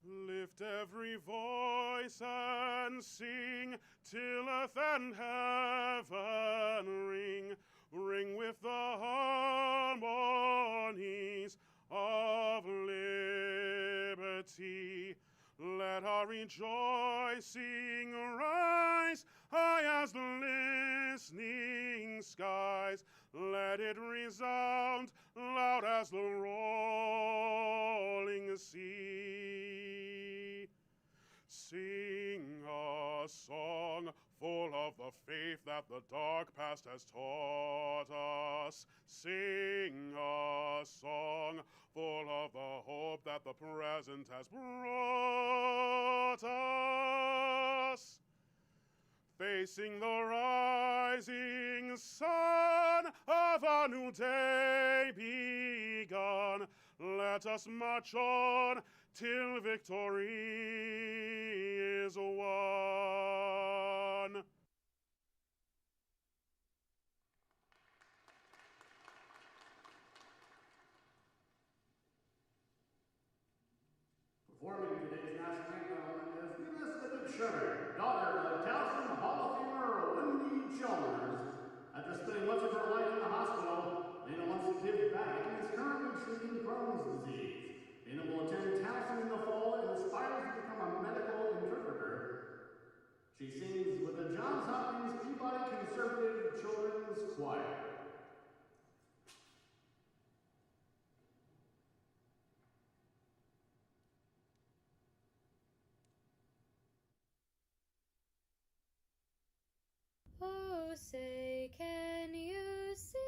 Lift every voice and sing till earth and heaven ring. Ring with the harmonies of liberty. Let our rejoicing rise high as the listening skies. Let it resound loud as the rolling sea. Sing a song full of the faith that the dark past has taught us. Sing a song full of the hope that the present has brought us. Facing the rising sun of a new day begun, let us march on till victory is won. Performing today's national anthem is Gymnastics, daughter of Towson Hall of Famer Wendy Chalmers. After spending much of her life in the hospital, Dana wants to give back and is currently treating Crohn's disease. Dana will attend Towson in the fall and aspires to become a medical interpreter. She sings with the Johns Hopkins Peabody Conservative Children's Choir. Oh, say, can you see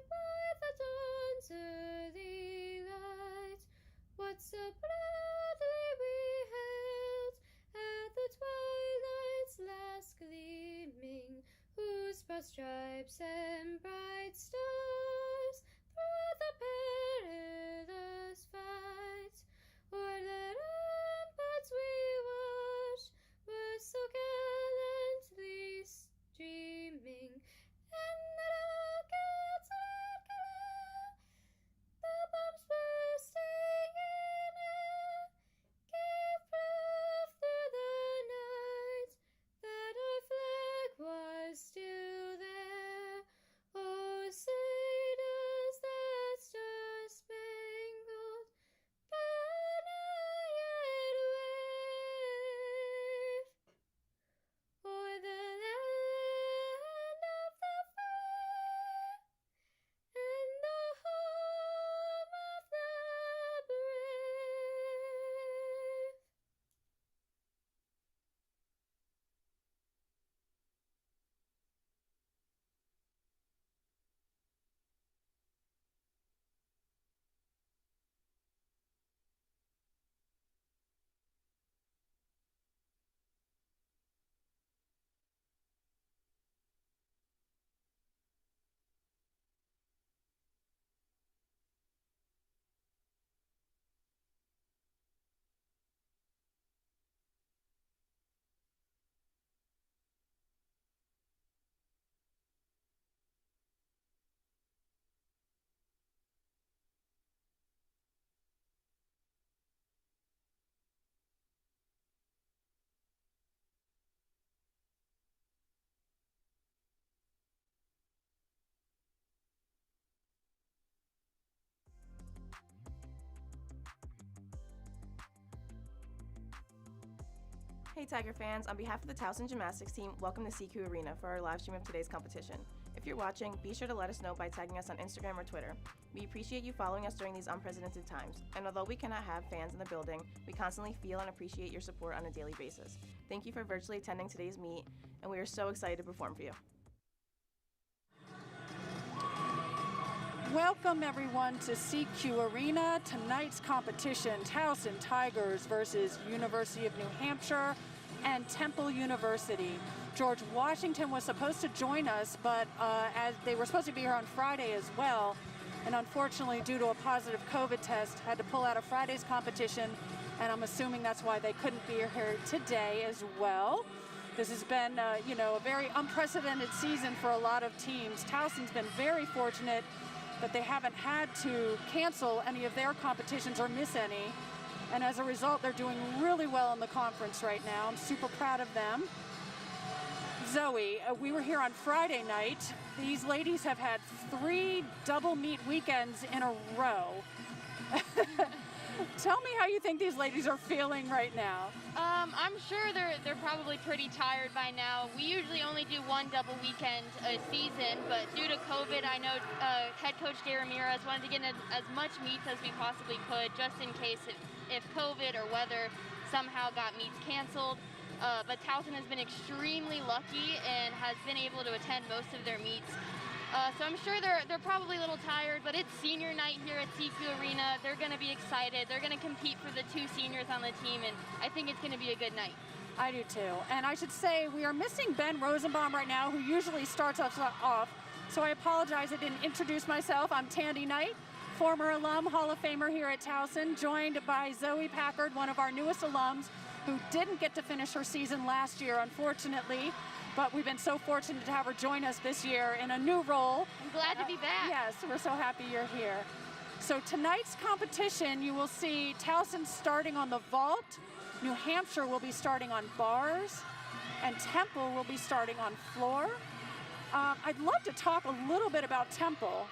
by the dawn's early light what so proudly we hailed at the twilight's last gleaming, whose broad stripes and bright stars through the perilous fight o'er the ramparts we watched were so gallantly streaming, and the rockets' red glare, the bombs bursting in air, gave proof through the night that our flag was still there. Oh, say does that star-spangled banner yet wave o'er the land of the free and the home of the brave? Hey Tiger fans, on behalf of the Towson Gymnastics team, welcome to CQ Arena for our live stream of today's competition. If you're watching, be sure to let us know by tagging us on Instagram or Twitter. We appreciate you following us during these unprecedented times, and although we cannot have fans in the building, we constantly feel and appreciate your support on a daily basis. Thank you for virtually attending today's meet, and we are so excited to perform for you. Welcome everyone to CQ Arena. Tonight's competition, Towson Tigers versus University of New Hampshire and Temple University. George Washington was supposed to join us, but as they were supposed to be here on Friday as well, and unfortunately due to a positive COVID test, had to pull out of Friday's competition, and I'm assuming that's why they couldn't be here today as well. This has been, a very unprecedented season for a lot of teams. Towson's been very fortunate that they haven't had to cancel any of their competitions or miss any. And as a result, they're doing really well in the conference right now. I'm super proud of them. Zoe, we were here on Friday night. These ladies have had 3 double meet weekends in a row. Tell me how you think these ladies are feeling right now. I'm sure they're probably pretty tired by now. We usually only do 1 double weekend a season, but due to COVID, I know head coach Gay Ramirez wanted to get in as much meets as we possibly could, just in case if COVID or weather somehow got meets canceled. But Towson has been extremely lucky and has been able to attend most of their meets. So I'm sure they're probably a little tired, but it's senior night here at CQ Arena. They're going to be excited. They're going to compete for the 2 seniors on the team, and I think it's going to be a good night. I do too. And I should say we are missing Ben Rosenbaum right now, who usually starts us off. So I apologize I didn't introduce myself. I'm Tandy Knight, former alum, Hall of Famer here at Towson, joined by Zoe Packard, one of our newest alums, who didn't get to finish her season last year, unfortunately. But we've been so fortunate to have her join us this year in a new role. I'm glad to be back. Yes, we're so happy you're here. So tonight's competition, you will see Towson starting on the vault, New Hampshire will be starting on bars, and Temple will be starting on floor. I'd love to talk a little bit about Temple.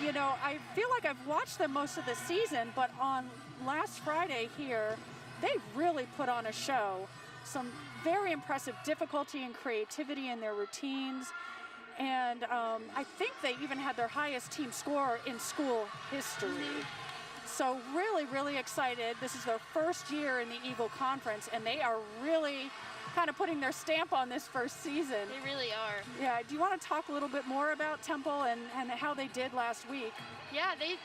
You know, I feel like I've watched them most of the season, but on last Friday here, they really put on a show. Some very impressive difficulty and creativity in their routines. And I think they even had their highest team score in school history. So really, really excited. This is their first year in the Eagle Conference, and they are really kind of putting their stamp on this first season. They really are. Yeah, do you want to talk a little bit more about Temple and how they did last week? Yeah, they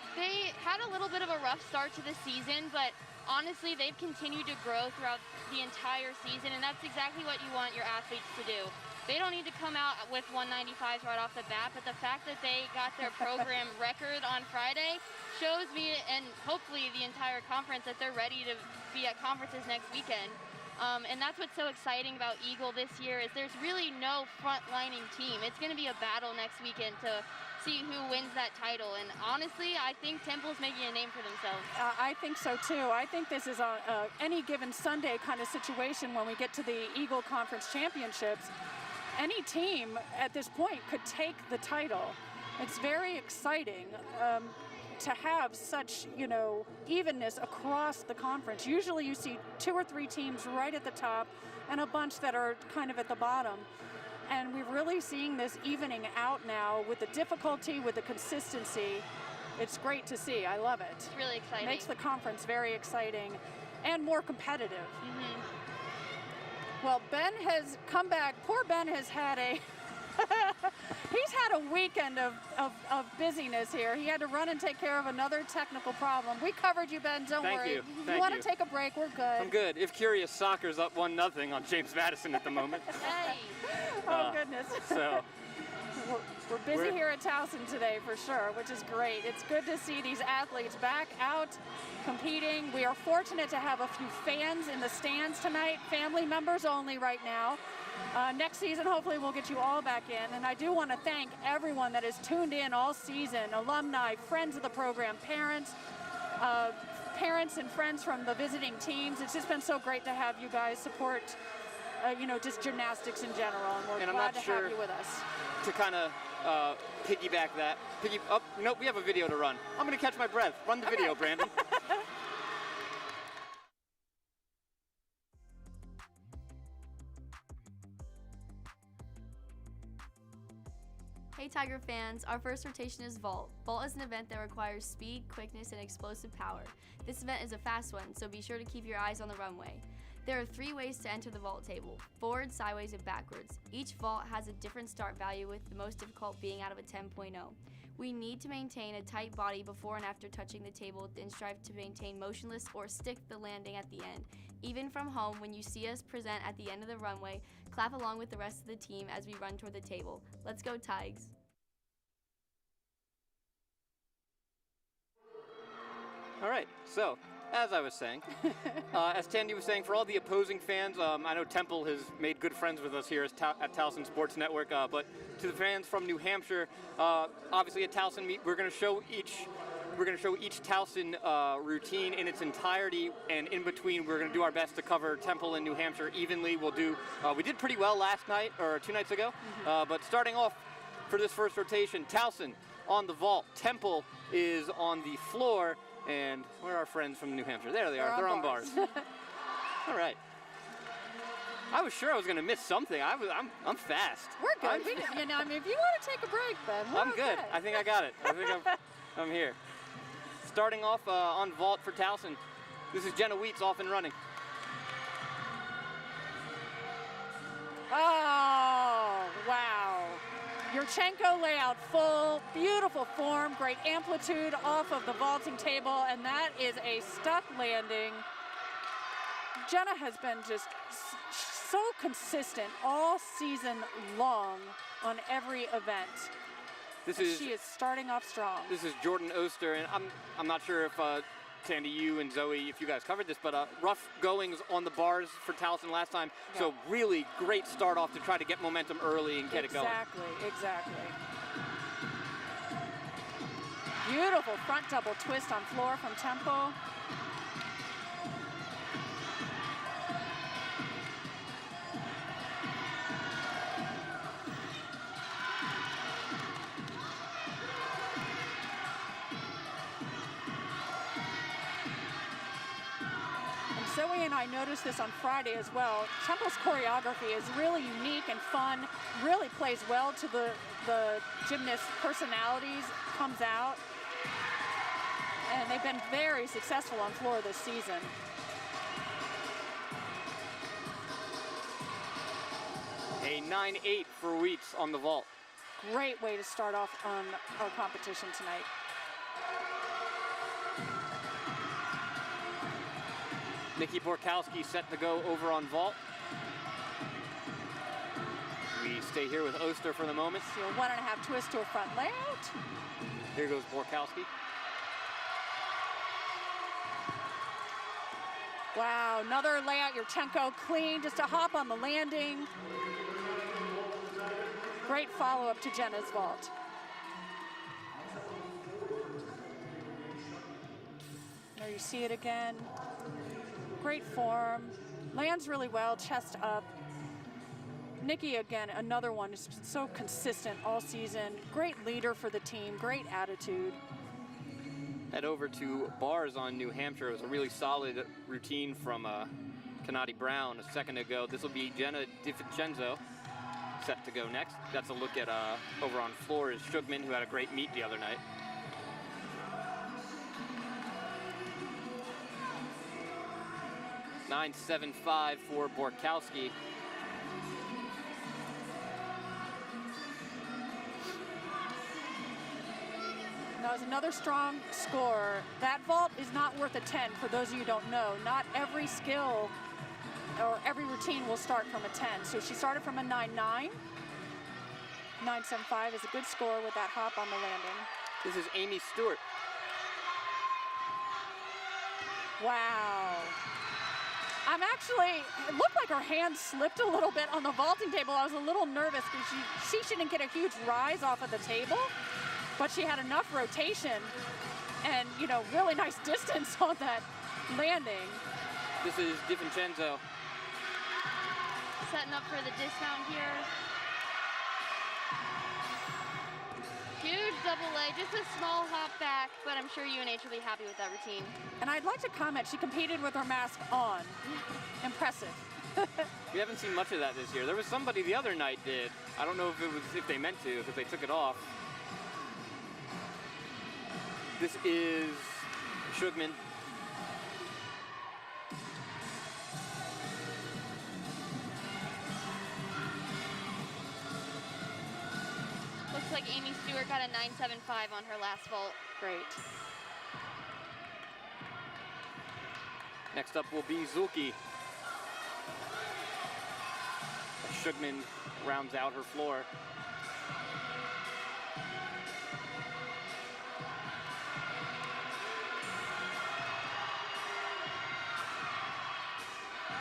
had a little bit of a rough start to the season, but honestly, they've continued to grow throughout the entire season, and that's exactly what you want your athletes to do. They don't need to come out with 195s right off the bat, but the fact that they got their program record on Friday shows me, and hopefully the entire conference, that they're ready to be at conferences next weekend. And that's what's so exciting about Eagle this year, is there's really no front-lining team. It's going to be a battle next weekend to see who wins that title. And honestly, I think Temple's making a name for themselves. I think so too. I think this is a any given Sunday kind of situation when we get to the Eagle Conference Championships. Any team at this point could take the title. It's very exciting to have such, you know, evenness across the conference. Usually you see 2 or 3 teams right at the top and a bunch that are kind of at the bottom. And we're really seeing this evening out now with the difficulty, with the consistency. It's great to see. I love it. It's really exciting. Makes the conference very exciting and more competitive. Well, Ben has come back. Poor Ben has had he's had a weekend of busyness here. He had to run and take care of another technical problem. We covered you, Ben. Don't worry. You. You want to take a break? We're good. I'm good. If curious, soccer's up 1-0 on James Madison at the moment. Hey! Oh, goodness. So we're busy here at Towson today for sure, which is great. It's good to see these athletes back out competing. We are fortunate to have a few fans in the stands tonight, family members only right now. Next season, hopefully, we'll get you all back in. And I do want to thank everyone that has tuned in all season, alumni, friends of the program, parents and friends from the visiting teams. It's just been so great to have you guys support, you know, just gymnastics in general. And we're glad to have you with us. To kind of piggyback that, nope, we have a video to run. I'm going to catch my breath. Run the video, Brandon. Hey Tiger fans, our first rotation is Vault. Vault is an event that requires speed, quickness, and explosive power. This event is a fast one, so be sure to keep your eyes on the runway. There are 3 ways to enter the vault table: forward, sideways, and backwards. Each vault has a different start value, with the most difficult being out of a 10.0. We need to maintain a tight body before and after touching the table, and strive to maintain motionless or stick the landing at the end. Even from home, when you see us present at the end of the runway, clap along with the rest of the team as we run toward the table. Let's go, Tigers! All right, so as I was saying, as Tandy was saying, for all the opposing fans, I know Temple has made good friends with us here at Towson Sports Network, but to the fans from New Hampshire, obviously at Towson meet, we're going to we're going to show each Towson routine in its entirety, and in between we're going to do our best to cover Temple and New Hampshire evenly. We did pretty well last night, or 2 nights ago, but starting off for this first rotation, Towson on the vault, Temple is on the floor, and where are our friends from New Hampshire? There they are, they're on bars. All right. I was sure I was going to miss something. I'm fast. We're good. If you want to take a break, Ben, I'm good. I think I got it. I think I'm here. Starting off on vault for Towson, this is Jenna Wheats off and running. Oh, wow. Yurchenko layout full, beautiful form, great amplitude off of the vaulting table, and that is a stuck landing. Jenna has been just so consistent all season long on every event. She is starting off strong. This is Jordan Oster, and I'm not sure if Sandy, you and Zoe, if you guys covered this, but rough goings on the bars for Towson last time. Yeah. So really great start off to try to get momentum early and get it going. Exactly. Beautiful front double twist on floor from Temple. Zoe and I noticed this on Friday as well. Temple's choreography is really unique and fun, really plays well to the gymnast personalities, comes out. And they've been very successful on floor this season. A 9-8 for Wheats on the vault. Great way to start off on our competition tonight. Nikki Borkowski set to go over on vault. We stay here with Oster for the moment. So a 1.5 twist to a front layout. Here goes Borkowski. Wow, another layout, Yurchenko clean, just a hop on the landing. Great follow-up to Jenna's vault. There you see it again. Great form, lands really well, chest up. Nikki, again, another one, is so consistent all season. Great leader for the team, great attitude. Head over to bars on New Hampshire. It was a really solid routine from Kanati Brown a second ago. This will be Jenna DiVincenzo set to go next. That's a look at over on floor is Shugman, who had a great meet the other night. .975 for Borkowski. That was another strong score. That vault is not worth a 10 for those of you who don't know. Not every skill or every routine will start from a 10. So she started from a 9.9. 9.75 is a good score with that hop on the landing. This is Amy Stewart. Wow. It looked like her hand slipped a little bit on the vaulting table. I was a little nervous because she didn't get a huge rise off of the table, but she had enough rotation and, really nice distance on that landing. This is DiVincenzo. Setting up for the dismount here. Huge double leg, just a small hop back, but I'm sure UNH will be happy with that routine. And I'd like to comment, she competed with her mask on. Impressive. We haven't seen much of that this year. There was somebody the other night did. I don't know if they meant to, if they took it off. This is Shugman. Looks like Amy Stewart got a 9.75 on her last vault. Great. Next up will be Zulki. Shugman rounds out her floor.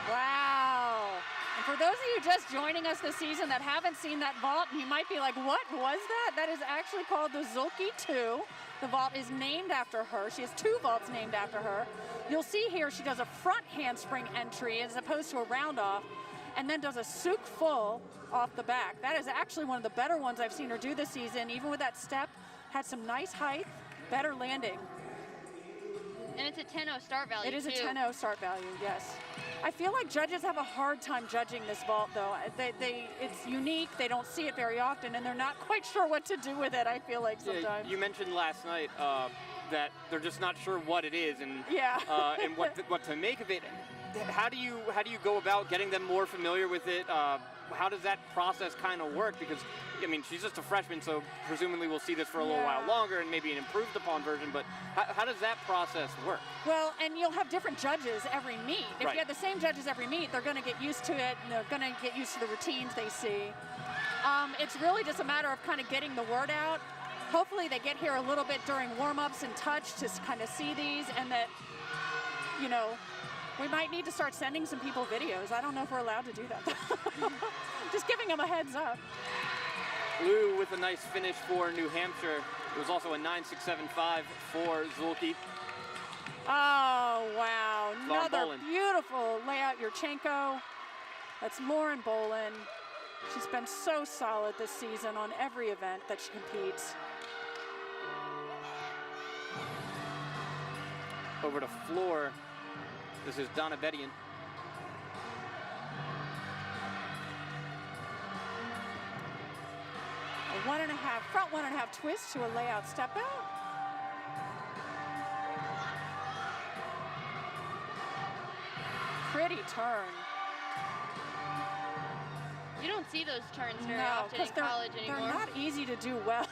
Wow. And for those of you just joining us this season that haven't seen that vault, you might be like, what was that? That is actually called the Zulke 2. The vault is named after her. She has 2 vaults named after her. You'll see here she does a front handspring entry as opposed to a round off, and then does a souk full off the back. That is actually one of the better ones I've seen her do this season. Even with that step, had some nice height, better landing. And it's a 10-0 start value, It is too. a 10-0 start value, yes. I feel like judges have a hard time judging this vault, though. It's unique, they don't see it very often, and they're not quite sure what to do with it, I feel like sometimes. You mentioned last night that they're just not sure what it is and and what to make of it. How do you go about getting them more familiar with it? How does that process kind of work? Because, I mean, she's just a freshman, so presumably we'll see this for a little while longer and maybe an improved upon version, but how does that process work? Well, and you'll have different judges every meet. If you have the same judges every meet, they're going to get used to it, and they're going to get used to the routines they see. It's really just a matter of kind of getting the word out. Hopefully they get here a little bit during warm-ups and touch to kind of see these, and that, you know, we might need to start sending some people videos. I don't know if we're allowed to do that. Just giving them a heads up. Lou with a nice finish for New Hampshire. It was also a 9.675 for Zulke. Oh, wow. Another Bolin. beautiful layout, Yurchenko. That's Lauren Bolin. She's been so solid this season on every event that she competes. Over to floor. This is Donna Bedian. A 1.5, front 1.5 twist to a layout step out. Pretty turn. You don't see those turns very often in college anymore. They're not easy to do well.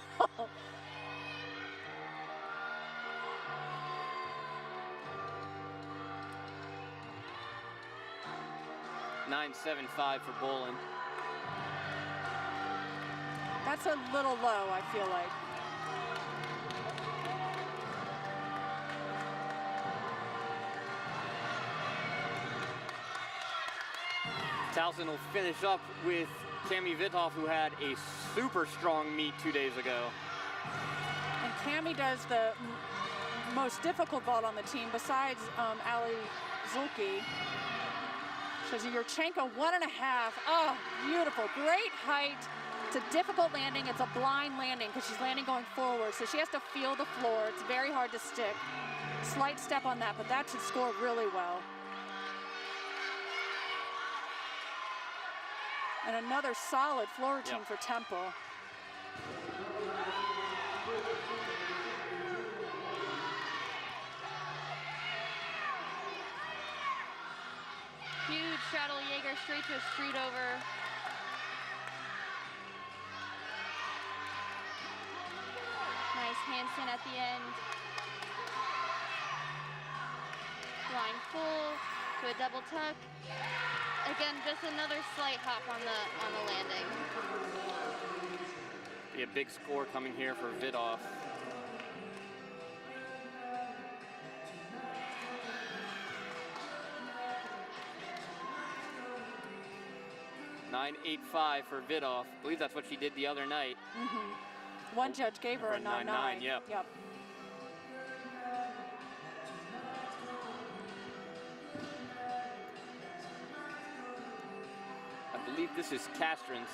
9.75 for Bolin. That's a little low, I feel like. Towson will finish up with Cami Vitoff, who had a super strong meet 2 days ago. And Cami does the most difficult vault on the team besides Ali Zulke. She's a Yurchenko 1.5. Oh, beautiful, great height. It's a difficult landing. It's a blind landing because she's landing going forward. So she has to feel the floor. It's very hard to stick. Slight step on that, but that should score really well. And another solid floor routine for Temple. Huge straddle Jaeger straight to a street over. Nice handstand at the end. Line full to a double tuck. Again, just another slight hop on the landing. Be a big score coming here for Vitoff. .985 for Vitoff. I believe that's what she did the other night. Mm-hmm. One judge gave her a 9.9. Yep. I believe this is Castrans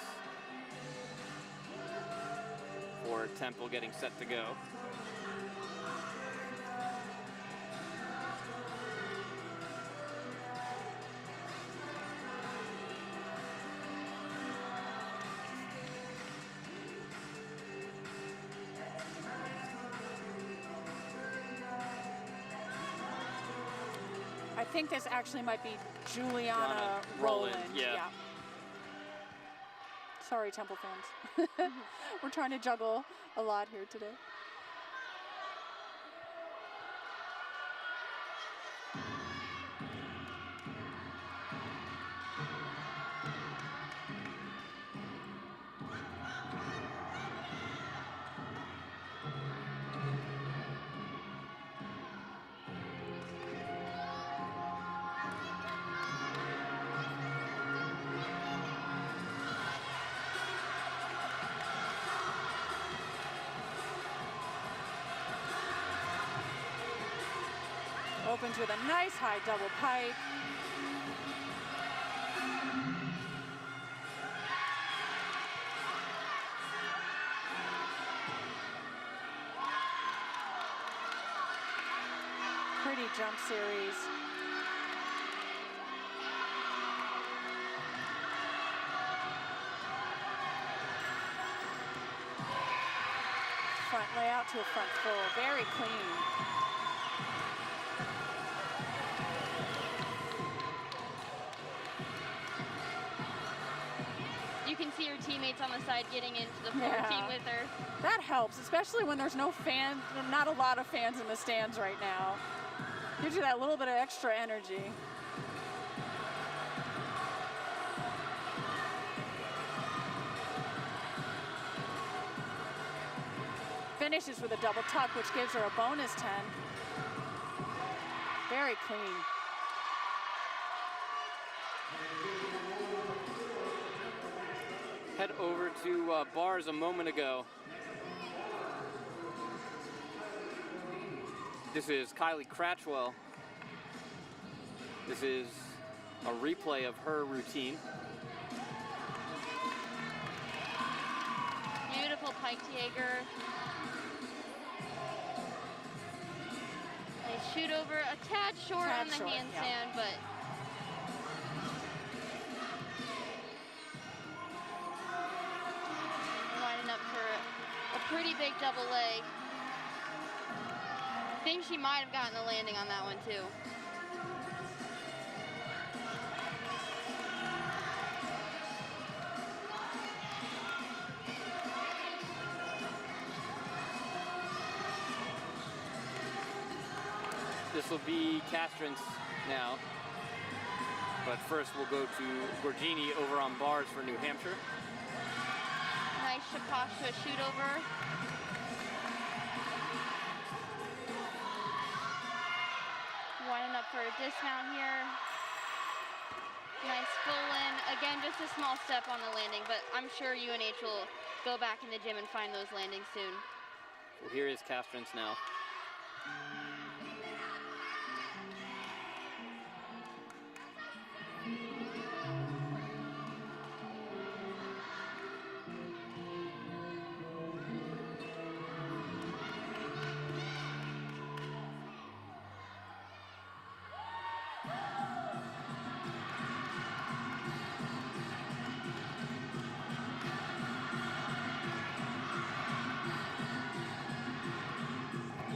for Temple getting set to go. I think this actually might be Juliana Rowland. Yeah. Sorry, Temple fans. We're trying to juggle a lot here today. opens with a nice high double pike. Pretty jump series. Front layout to a front full, very clean. You can see her teammates on the side getting into the floor team with her. That helps, especially when there's no fans, not a lot of fans in the stands right now. Gives you that little bit of extra energy. Finishes with a double tuck, which gives her a bonus 10. Very clean. Head over to bars a moment ago. This is Kylie Cratchwell. This is a replay of her routine. Beautiful pike Jaeger. Nice shoot over, a tad short on the handstand, but lining up for a pretty big double leg. I think she might have gotten the landing on that one too. This will be Castron's now. But first we'll go to Gorgini over on bars for New Hampshire. Nice shaposh to a shoot over. Winding up for a dismount here. Nice full in. Again, just a small step on the landing, but I'm sure UNH will go back in the gym and find those landings soon. Well, here is Castron's now.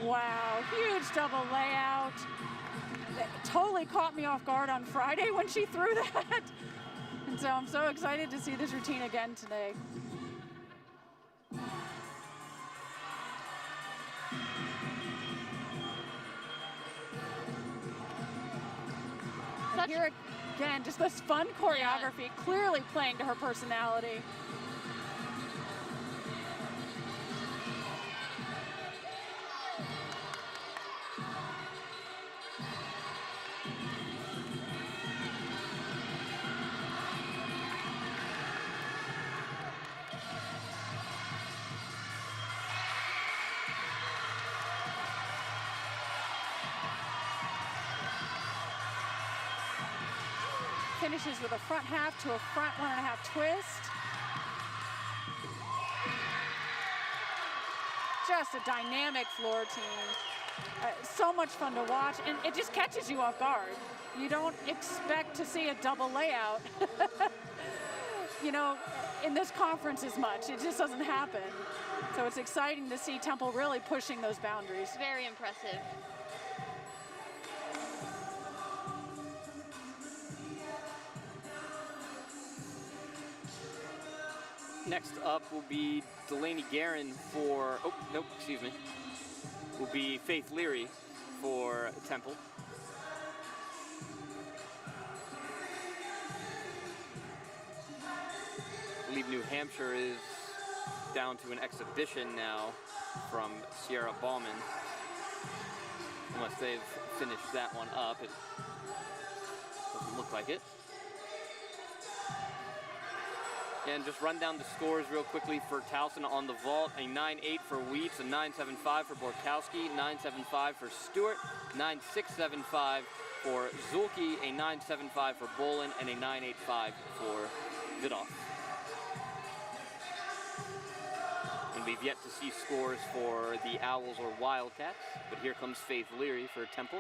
Wow, huge double layout. It totally caught me off guard on Friday when she threw that. And so I'm so excited to see this routine again today. And here again, just this fun choreography, clearly playing to her personality. Finishes with a front half to a front 1.5 twist. Just a dynamic floor team. So much fun to watch, and it just catches you off guard. You don't expect to see a double layout, you know, in this conference as much. It just doesn't happen. So it's exciting to see Temple really pushing those boundaries. Very impressive. Next up will be Delaney Guerin for, oh, nope, excuse me, will be Faith Leary for Temple. I believe New Hampshire is down to an exhibition now from Sierra Bauman. Unless they've finished that one up, it doesn't look like it. And just run down the scores real quickly for Towson on the vault. A 9.8 for Wheats, a 9.75 for Borkowski, 9.75 for Stewart, 9.675 for Zulke, a 9.75 for Bolin, and a 9.85 for Vidoff. And we've yet to see scores for the Owls or Wildcats, but here comes Faith Leary for Temple.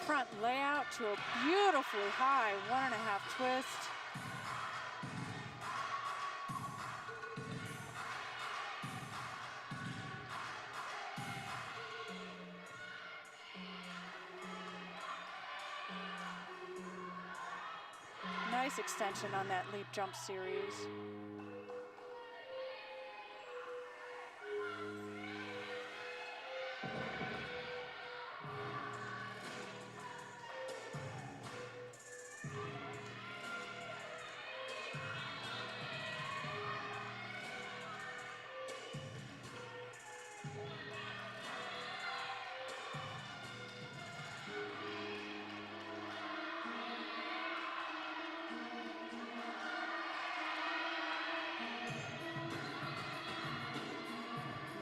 Front layout to a beautifully high 1.5 twist. Nice extension on that leap jump series.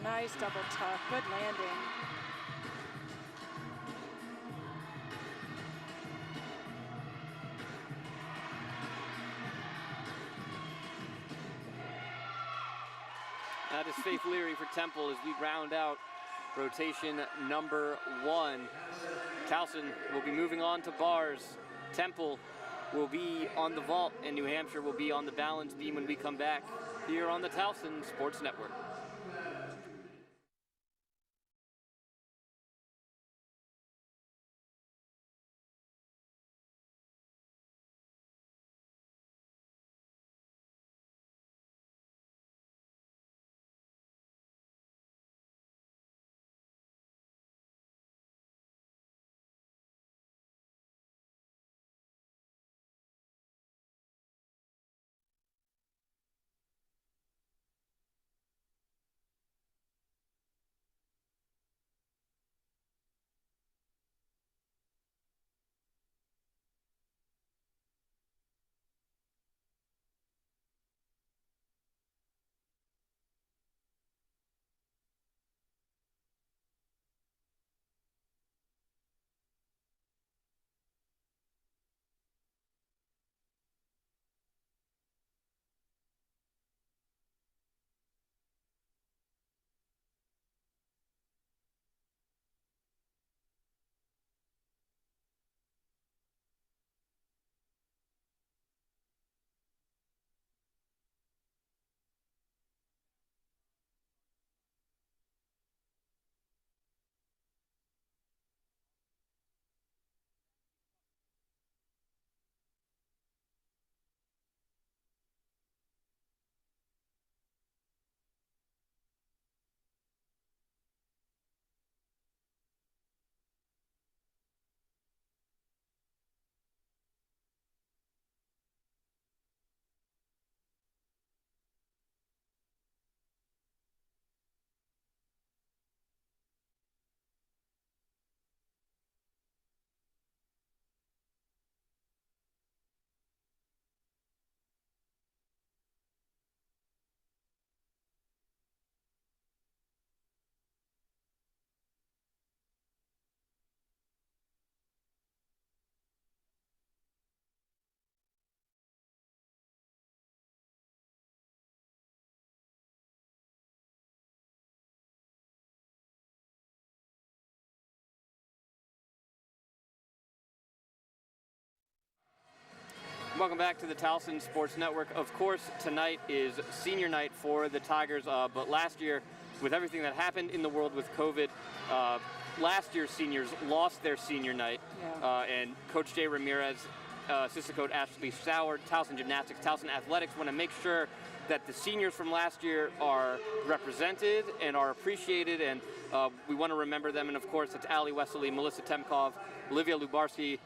Nice double tuck, good landing. That is Faith Leary for Temple as we round out rotation number 1. Towson will be moving on to bars. Temple will be on the vault, and New Hampshire will be on the balance beam when we come back here on the Towson Sports Network. Welcome back to the Towson Sports Network. Of course, tonight is senior night for the Tigers, but last year, with everything that happened in the world with COVID, last year's seniors lost their senior night, and Coach Jay Ramirez Assistant Coach Ashley Sauer, Towson Gymnastics, Towson Athletics want to make sure that the seniors from last year are represented and are appreciated, and we want to remember them. And of course, it's Allie Wesley, Melissa Temkov, Olivia Lubarski,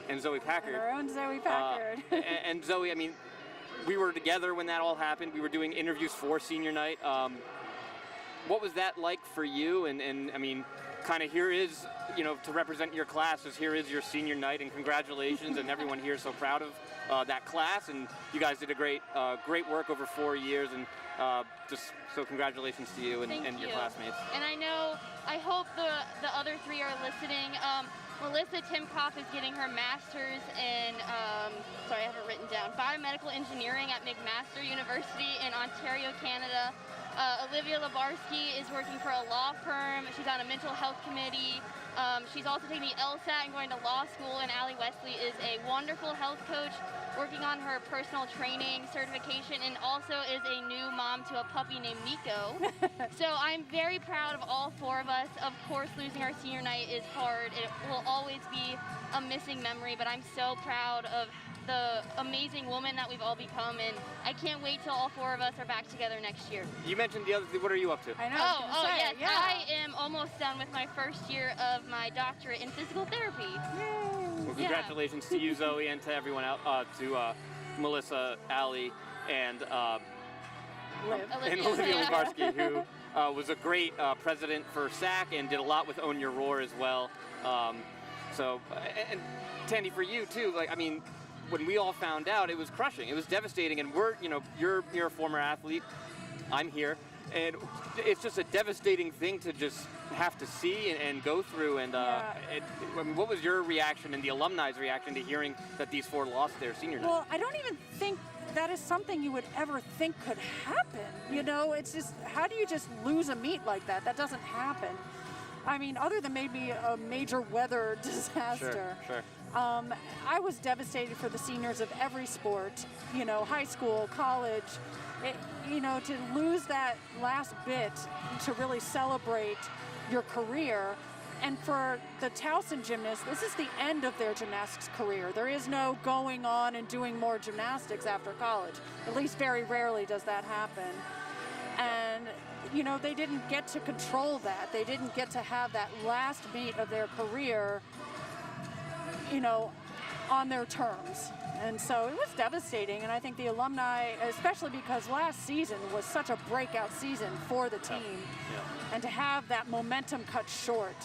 and Zoe Packard. Our own Zoe Packard. And Zoe, I mean, we were together when that all happened. We were doing interviews for senior night. What was that like for you? And I mean, kind of here is, you know, to represent your classes, here is your senior night, and congratulations, and everyone here is so proud of that class, and you guys did a great work over 4 years, and just so congratulations to you and your classmates. And I hope the other three are listening. Melissa Timkoff is getting her master's in, sorry, I have it written down, biomedical engineering at McMaster University in Ontario, Canada. Olivia Lubarski is working for a law firm. She's on a mental health committee. She's also taking the LSAT and going to law school, and Allie Wesley is a wonderful health coach working on her personal training certification, and also is a new mom to a puppy named Nico. So I'm very proud of all four of us. Of course, losing our senior night is hard. It will always be a missing memory, but I'm so proud of the amazing woman that we've all become, and I can't wait till all four of us are back together next year. You mentioned the other thing. What are you up to? I know. Yes. Yeah. I am almost done with my first year of my doctorate in physical therapy. Yay. Well, congratulations to you, Zoe, and to everyone else, to Melissa, Allie, and Olivia Lubarski, who was a great president for SAC and did a lot with Own Your Roar as well. And Tandy, for you too. Like, I mean, when we all found out, it was crushing. It was devastating, and you're a former athlete. I'm here, and it's just a devastating thing to just have to see and go through. And I mean, what was your reaction and the alumni's reaction to hearing that these four lost their senior night? Well, I don't even think that is something you would ever think could happen. You know, it's just, how do you just lose a meet like that? That doesn't happen. I mean, other than maybe a major weather disaster. Sure. I was devastated for the seniors of every sport, you know, high school, college, to lose that last bit to really celebrate your career. And for the Towson gymnasts, this is the end of their gymnastics career. There is no going on and doing more gymnastics after college. At least very rarely does that happen. And, you know, they didn't get to control that. They didn't get to have that last meet of their career, you know, on their terms. And so it was devastating, and I think the alumni, especially because last season was such a breakout season for the team, and to have that momentum cut short,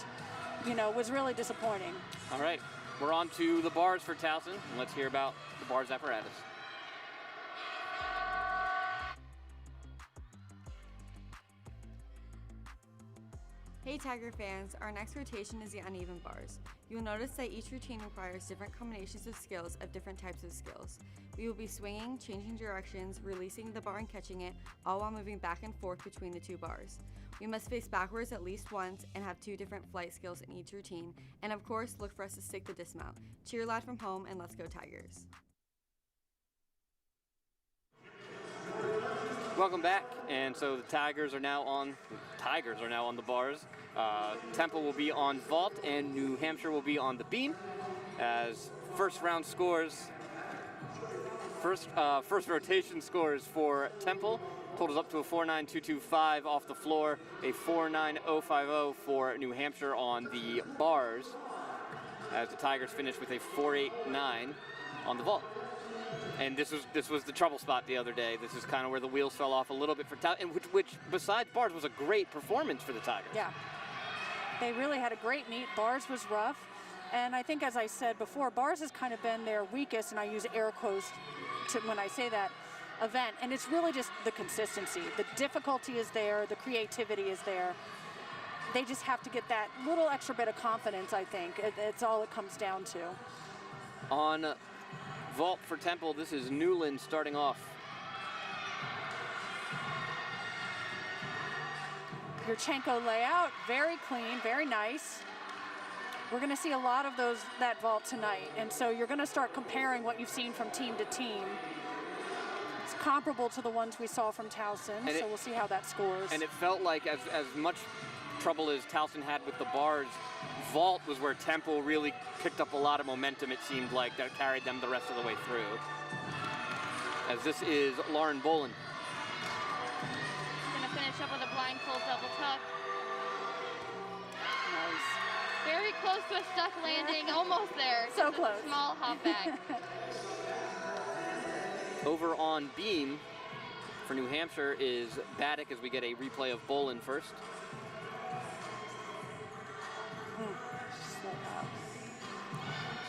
you know, was really disappointing. All right, we're on to the bars for Towson, and let's hear about the bars apparatus. Hey Tiger fans, our next rotation is the uneven bars. You will notice that each routine requires different combinations of skills of different types of skills. We will be swinging, changing directions, releasing the bar and catching it, all while moving back and forth between the two bars. We must face backwards at least once and have 2 different flight skills in each routine, and of course look for us to stick the dismount. Cheer loud from home and let's go Tigers. Welcome back, and so the Tigers are now on the bars. Temple will be on vault, and New Hampshire will be on the beam. As first rotation scores for Temple totals up to a 4.9225 off the floor, a 4.9050 for New Hampshire on the bars, as the Tigers finished with a 4.89 on the vault. And this was the trouble spot the other day. This is kind of where the wheels fell off a little bit for Towson, which besides bars was a great performance for the Tigers. Yeah, they really had a great meet. Bars was rough, and I think, as I said before, bars has kind of been their weakest, and I use air quotes when I say that, event. And it's really just the consistency. The difficulty is there. The creativity is there. They just have to get that little extra bit of confidence, I think. It's all it comes down to. On vault for Temple, this is Newland starting off. Yurchenko layout, very clean, very nice. We're going to see a lot of that vault tonight, and so you're going to start comparing what you've seen from team to team. It's comparable to the ones we saw from Towson, so we'll see how that scores. And it felt like as much trouble as Towson had with the bars, vault was where Temple really picked up a lot of momentum, it seemed like, that carried them the rest of the way through. As this is Lauren Bolin. Gonna finish up with a blindfold double tuck. Nice. Very close to a stuck landing, almost there. So Just close. A small hop back. Over on beam for New Hampshire is Baddick, as we get a replay of Bolin first.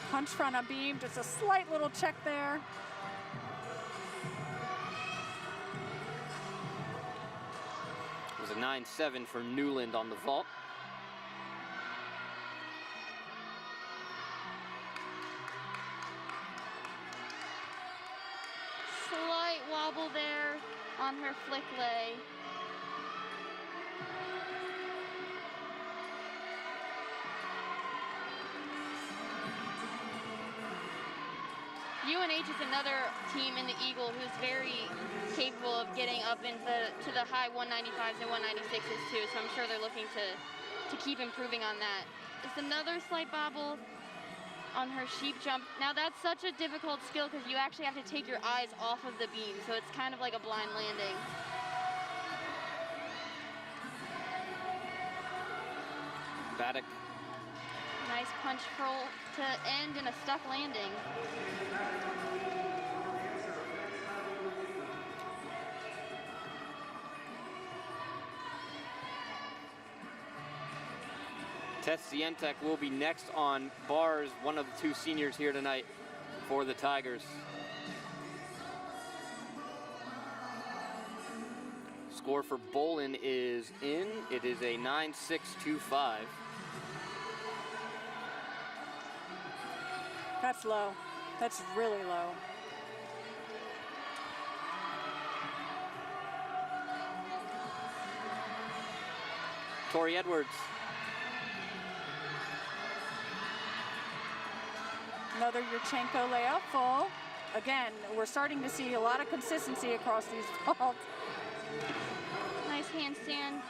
Punch front on beam, just a slight little check there. It was a 9-7 for Newland on the vault. Slight wobble there on her flick lay. UNH is another team in the Eagle who's very capable of getting up to the high 195s and 196s too, so I'm sure they're looking to keep improving on that. It's another slight bobble on her sheep jump. Now that's such a difficult skill because you actually have to take your eyes off of the beam, so it's kind of like a blind landing. Baddick. Nice punch roll to end in a stuck landing. Tess Zientek will be next on bars, one of the two seniors here tonight for the Tigers. Score for Bolin is in. It is a 9-6-2-5. That's low. That's really low. Tori Edwards. Another Yurchenko layup full. Again, we're starting to see a lot of consistency across these vaults. Nice handstand.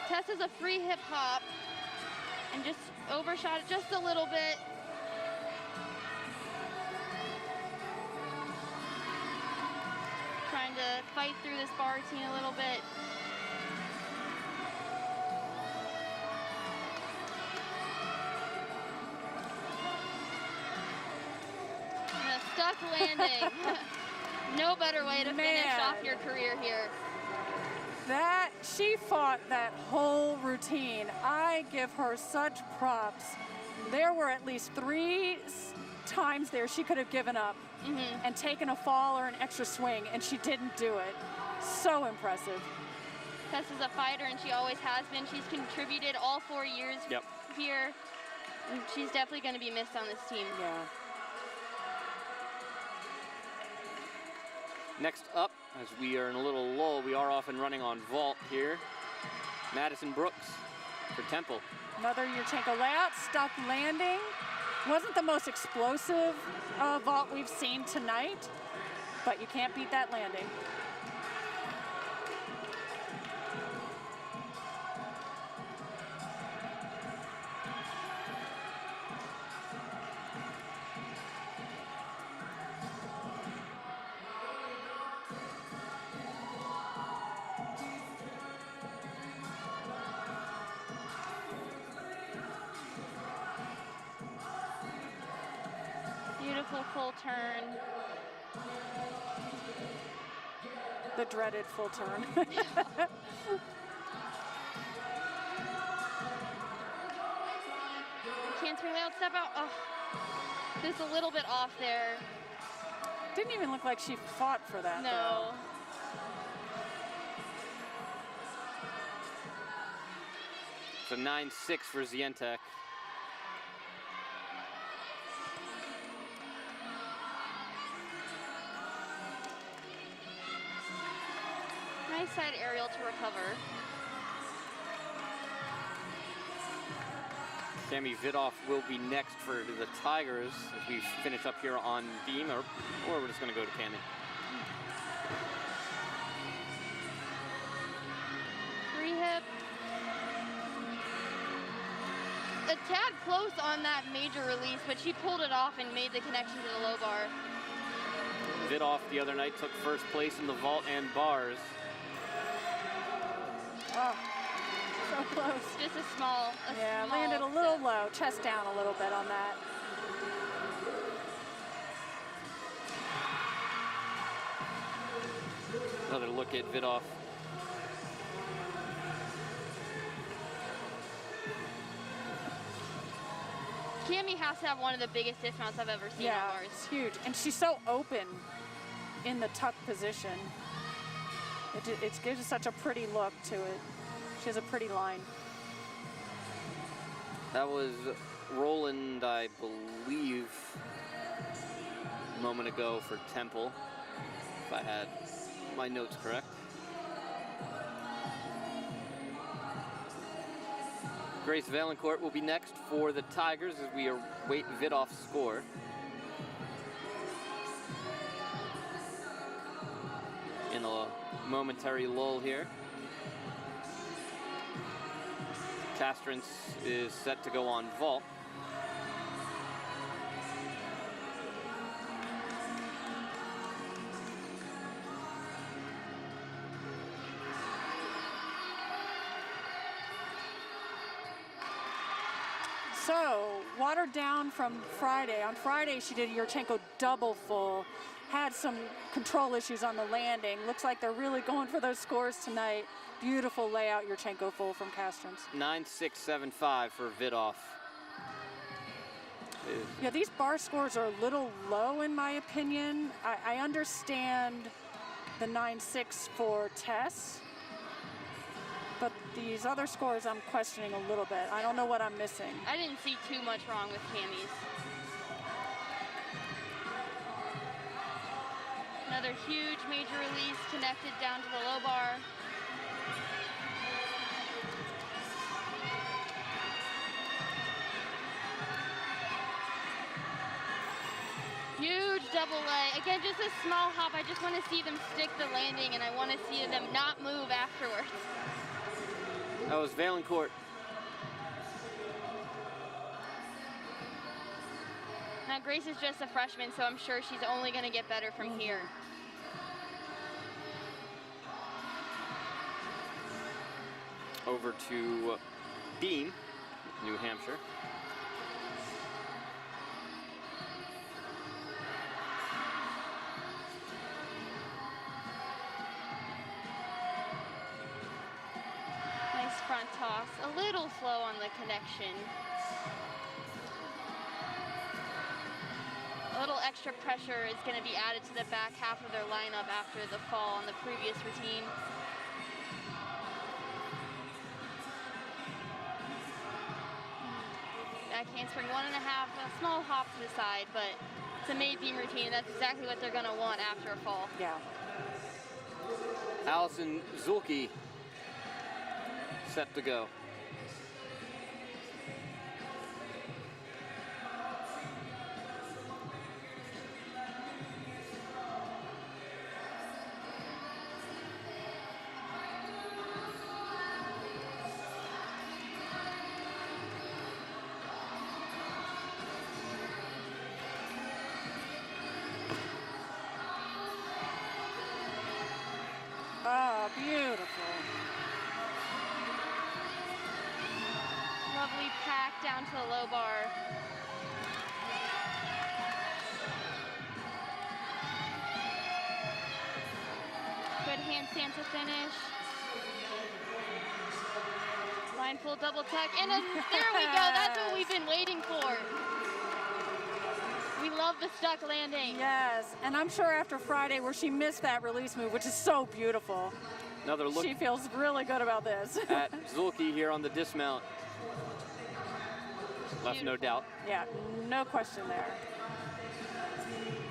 Tess is a free hip hop and just overshot it just a little bit. Trying to fight through this bar routine a little bit. And a stuck landing. No better way to finish off your career here. That, she fought that whole routine. I give her such props. There were at least 3 times there she could have given up and taken a fall or an extra swing, and she didn't do it. So impressive. Tess is a fighter, and she always has been. She's contributed all 4 years here, and she's definitely going to be missed on this team. Yeah. Next up, as we are in a little lull, we are off and running on vault here. Madison Brooks for Temple. Another Yurchenko layout, stuck landing. Wasn't the most explosive vault we've seen tonight, but you can't beat that landing. Beautiful full turn. The dreaded full turn. Can't turn out, step out. Oh, just a little bit off there. Didn't even look like she fought for that. No. Though. It's a 9-6 for Zientek. Nice side aerial to recover. Sammy Vidoff will be next for the Tigers as we finish up here on beam, or we're just going to go to Cami. Free hip. tad close on that major release, but she pulled it off and made the connection to the low bar. Vidoff the other night took first place in the vault and bars. Oh, so close. Just a small landed a little low, chest down a little bit on that. Another look at Vidoff. Cami has to have one of the biggest dismounts I've ever seen on bars. It's huge. And she's so open in the tuck position. It gives such a pretty look to it. She has a pretty line. That was Roland, I believe, a moment ago for Temple, if I had my notes correct. Grace Valancourt will be next for the Tigers as we await Vidoff's score. In a momentary lull here. Castrance is set to go on vault. So, watered down from Friday. On Friday, she did a Yurchenko double full. Had some control issues on the landing. Looks like they're really going for those scores tonight. Beautiful layout Yurchenko full from Castrance. 9.675 for Vidoff. Yeah, these bar scores are a little low in my opinion. I understand the 9.6 for Tess, but these other scores I'm questioning a little bit. I don't know what I'm missing. I didn't see too much wrong with Cami's. Another huge major release connected down to the low bar. Huge double leg. Again, just a small hop. I just want to see them stick the landing, and I want to see them not move afterwards. That was Valancourt. Now, Grace is just a freshman, so I'm sure she's only going to get better from here. Over to Beam, New Hampshire. Nice front toss. A little slow on the connection. A little extra pressure is going to be added to the back half of their lineup after the fall on the previous routine. Back handspring 1.5, a small hop to the side, but it's a made beam routine, and that's exactly what they're going to want after a fall. Yeah. Allison Zulke set to go. Oh, beautiful. Lovely pack down to the low bar. Good handstand to finish. Line full double tuck, and there we go. That's what we've been waiting for. We love the stuck landing. Yes, and I'm sure after Friday where she missed that release move, which is so beautiful, Another look she feels really good about this. at Zulke here on the dismount. Left no doubt. Yeah, no question there.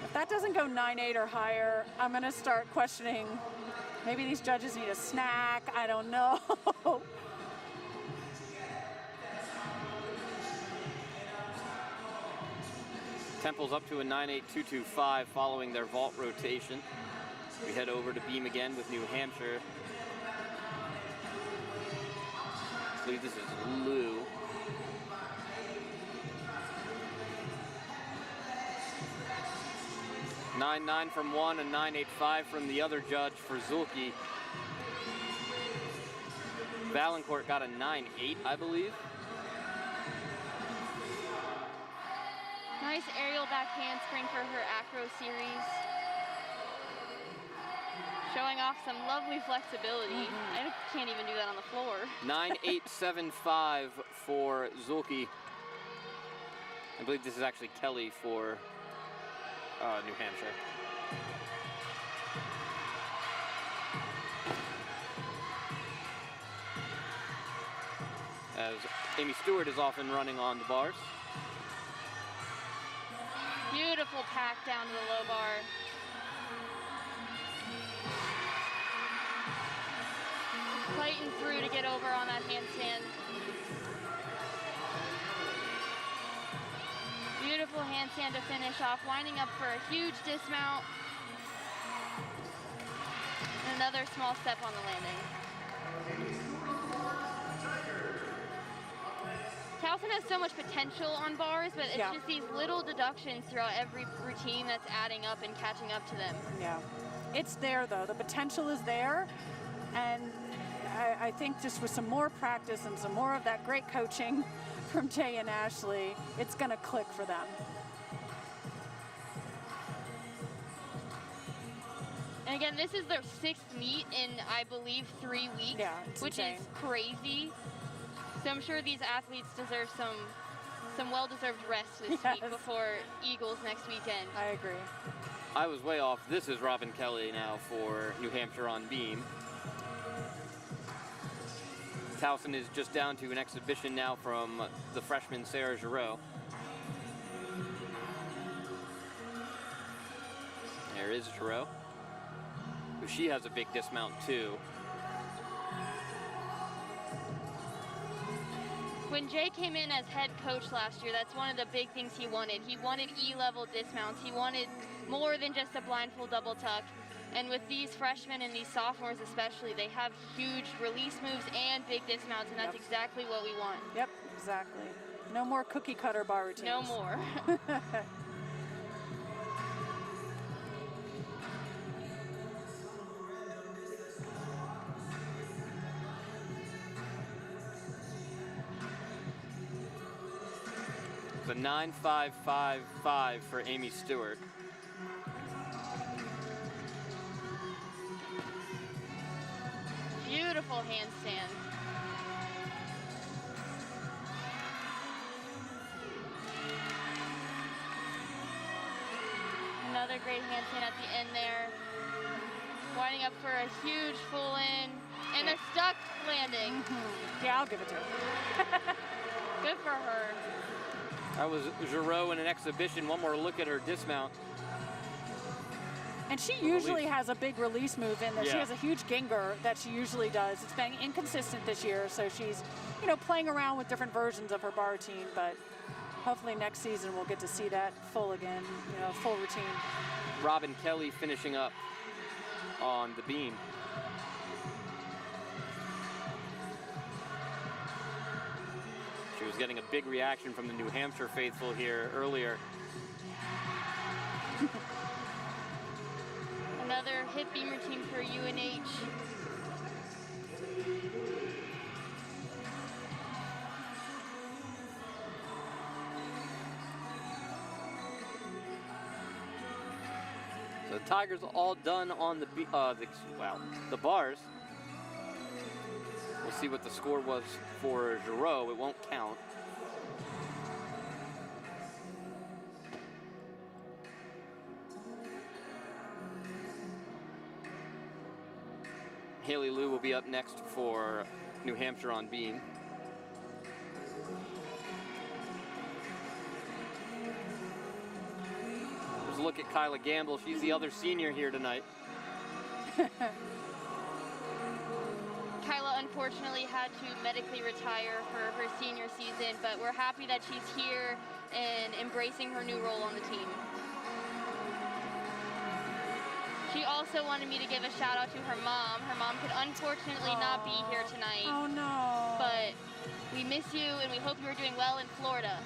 If that doesn't go 9.8 or higher, I'm going to start questioning. Maybe these judges need a snack. I don't know. Temple's up to a 9.8225 following their vault rotation. We head over to Beam again with New Hampshire. I believe this is Lou. 9.9 from one and 9.85 from the other judge for Zulke. Valancourt got a 9.8, I believe. Nice aerial back handspring for her acro series. Showing off some lovely flexibility. I can't even do that on the floor. 9.875 for Zulke. I believe this is actually Kelly for New Hampshire. As Amy Stewart is often running on the bars. Beautiful pack down to the low bar. Fighting through to get over on that handstand. Beautiful handstand to finish off, winding up for a huge dismount. And another small step on the landing. Towson has so much potential on bars, but it's just these little deductions throughout every routine that's adding up and catching up to them. Yeah, it's there though. The potential is there, and I think just with some more practice and some more of that great coaching from Jay and Ashley, it's going to click for them. And again, this is their 6th meet in, I believe, 3 weeks, which insane. is crazy. So I'm sure these athletes deserve some well-deserved rest this week before Eagles next weekend. I agree. I was way off. This is Robin Kelly now for New Hampshire on beam. Towson is just down to an exhibition now from the freshman Sarah Giroux. There is Giroux. She has a big dismount too. When Jay came in as head coach last year, that's one of the big things he wanted. He wanted E-level dismounts. He wanted more than just a blindfold double tuck. And with these freshmen and these sophomores especially, they have huge release moves and big dismounts, and that's exactly what we want. Yep, exactly. No more cookie cutter bar routines. No more. The 9.555 for Amy Stewart. Beautiful handstand. Another great handstand at the end there. Winding up for a huge full in and a stuck landing. Yeah, I'll give it to her. Good for her. That was Giroux in an exhibition. One more look at her dismount. And she usually has a big release move in there. Yeah. She has a huge ginger that she usually does. It's been inconsistent this year, so she's, playing around with different versions of her bar routine, but hopefully next season we'll get to see that full again, full routine. Robin Kelly finishing up on the beam. She was getting a big reaction from the New Hampshire faithful here earlier. Another hip beam routine for UNH. So the Tigers all done on the bars. We'll see what the score was for Giroux. It won't count. Haley Liu will be up next for New Hampshire on beam. There's a look at Kyla Gamble. She's the other senior here tonight. Kyla unfortunately had to medically retire for her senior season, but we're happy that she's here and embracing her new role on the team. She also wanted me to give a shout out to her mom. Her mom could unfortunately not be here tonight. Oh no. But we miss you and we hope you are doing well in Florida.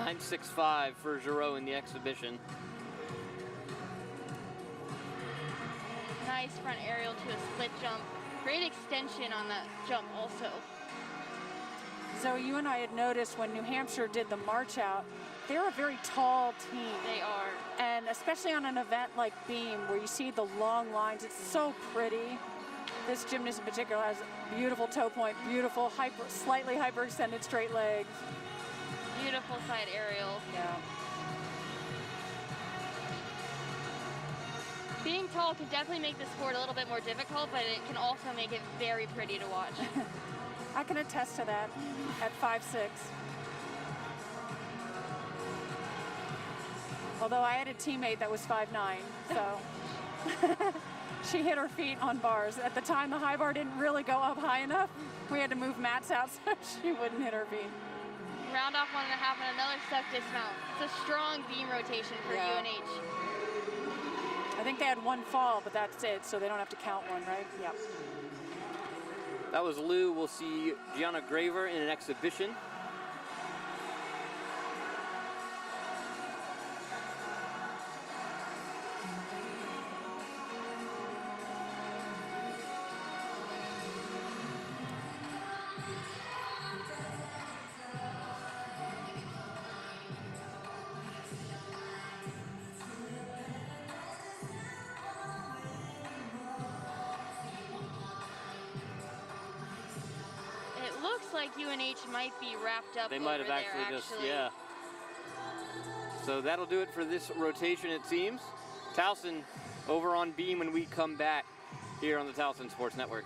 9.65 for Giroux in the exhibition. Nice front aerial to a split jump. Great extension on that jump also. So you and I had noticed when New Hampshire did the march out, they're a very tall team. They are. And especially on an event like Beam, where you see the long lines, it's so pretty. This gymnast in particular has beautiful toe point, beautiful slightly hyperextended straight legs. Beautiful side aerial. Yeah. Being tall can definitely make the sport a little bit more difficult, but it can also make it very pretty to watch. I can attest to that at 5'6". Although I had a teammate that was 5'9", so she hit her feet on bars. At the time, the high bar didn't really go up high enough. We had to move mats out so she wouldn't hit her feet. Round off 1.5 and another stuck dismount. It's a strong beam rotation for UNH. I think they had one fall, but that's it, so they don't have to count one, right? Yep. That was Lou. We'll see Gianna Graver in an exhibition. Looks like UNH might be wrapped up. They might have actually just, yeah. So that'll do it for this rotation, it seems. Towson over on Beam when we come back here on the Towson Sports Network.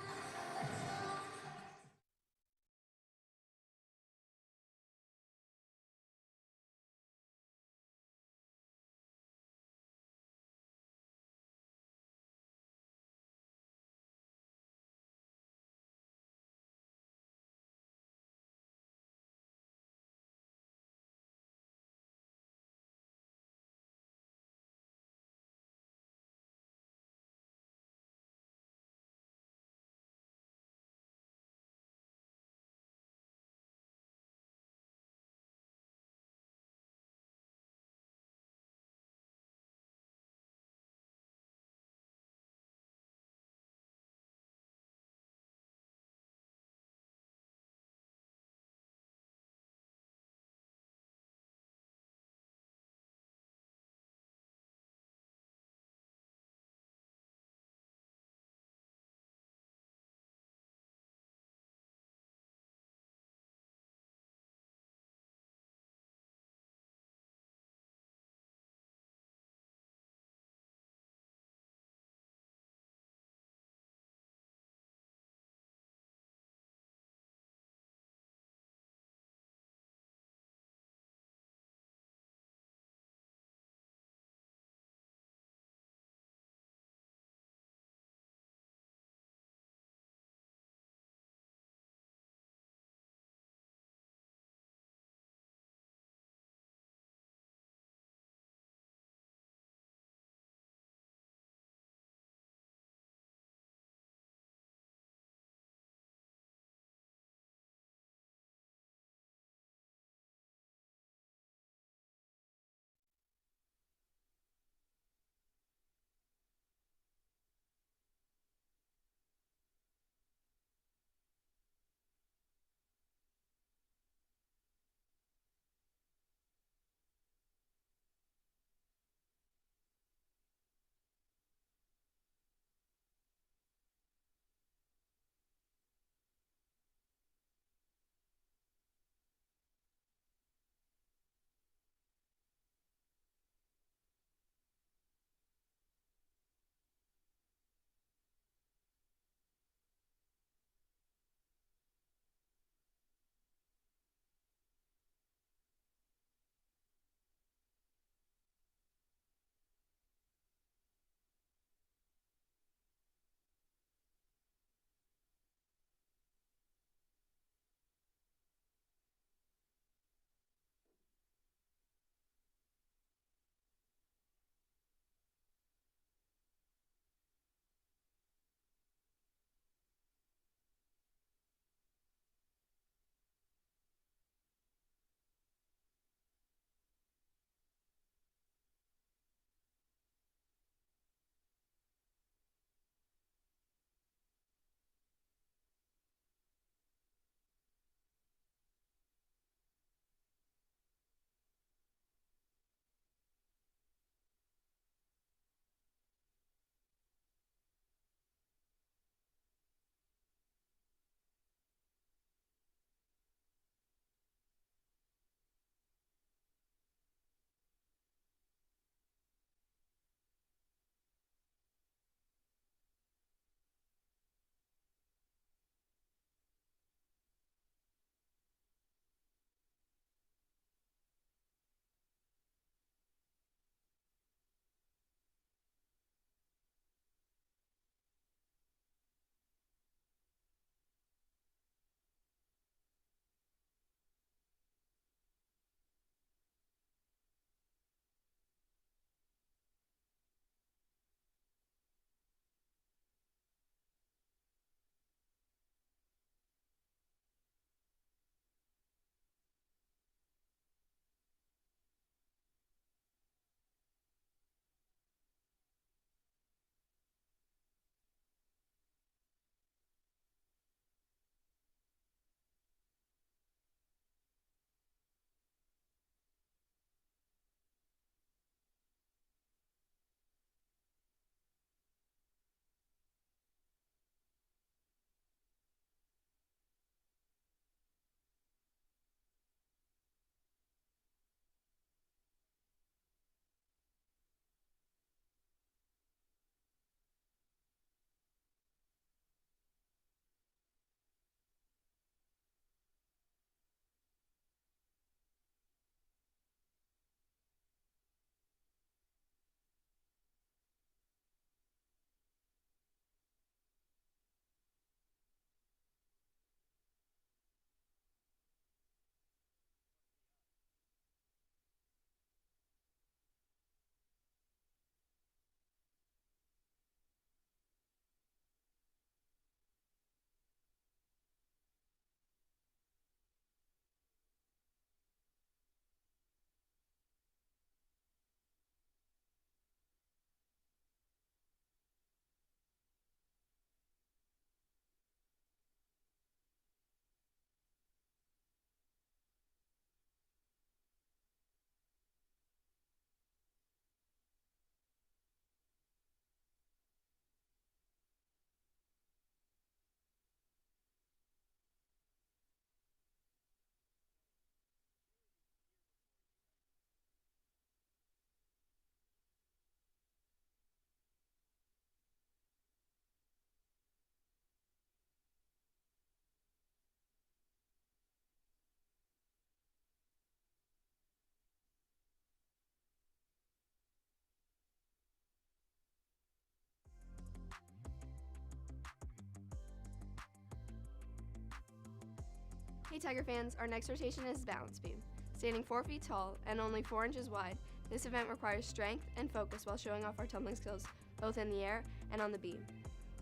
Hey Tiger fans, our next rotation is balance beam. Standing 4 feet tall and only 4 inches wide, this event requires strength and focus while showing off our tumbling skills, both in the air and on the beam.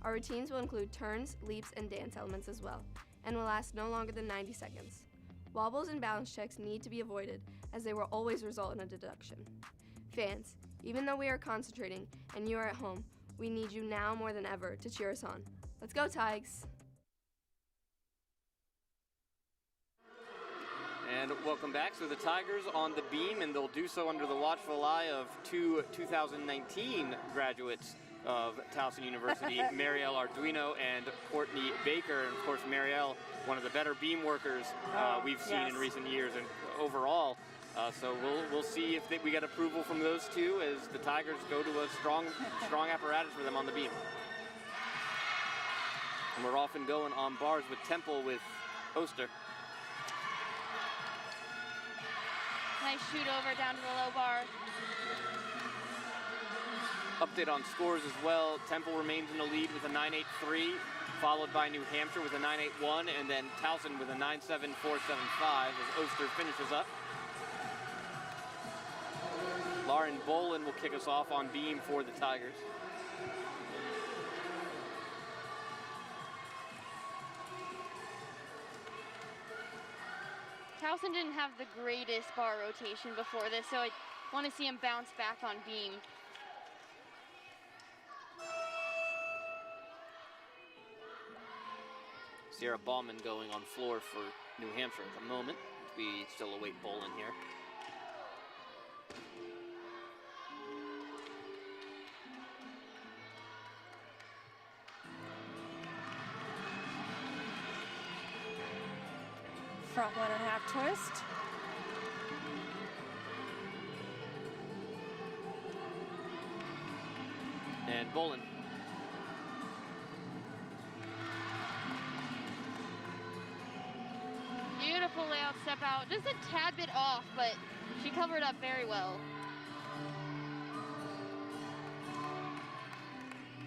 Our routines will include turns, leaps, and dance elements as well, and will last no longer than 90 seconds. Wobbles and balance checks need to be avoided, as they will always result in a deduction. Fans, even though we are concentrating and you are at home, we need you now more than ever to cheer us on. Let's go, Tigers! And welcome back. So the Tigers on the beam, and they'll do so under the watchful eye of two 2019 graduates of Towson University, Marielle Arduino and Courtney Baker. And of course, Marielle, one of the better beam workers we've seen in recent years and overall. So we'll see if we get approval from those two as the Tigers go to a strong apparatus for them on the beam. And we're often going on bars with Temple with Oster. Nice shoot over down to the low bar. Update on scores as well. Temple remains in the lead with a 9.83, followed by New Hampshire with a 9.81, and then Towson with a 9.7475 as Oster finishes up. Lauren Bolin will kick us off on beam for the Tigers. Towson didn't have the greatest bar rotation before this, so I want to see him bounce back on beam. Sierra Bauman going on floor for New Hampshire at the moment. We still await Bolin here. Front 1.5 twist. And Bolin. Beautiful layout step out, just a tad bit off, but she covered up very well.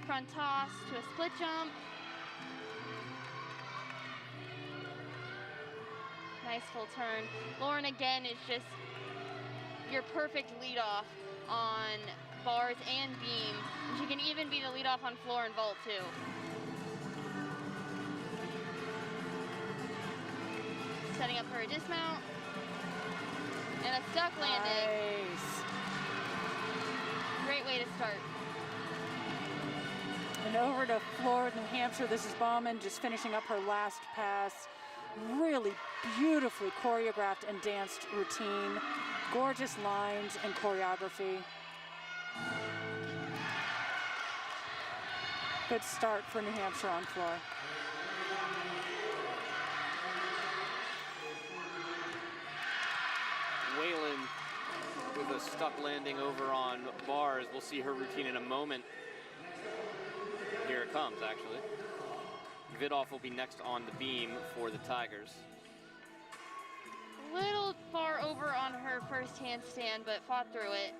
Front toss to a split jump. Nice full turn. Lauren again is just your perfect lead off on bars and beam. And she can even be the lead off on floor and vault too. Setting up for a dismount. And a stuck landing. Nice. Great way to start. And over to floor, New Hampshire. This is Bauman just finishing up her last pass. Really beautifully choreographed and danced routine. Gorgeous lines and choreography. Good start for New Hampshire on floor. Whalen with a stuck landing over on bars. We'll see her routine in a moment. Here it comes, actually. Vidoff will be next on the beam for the Tigers. A little far over on her first handstand, but fought through it.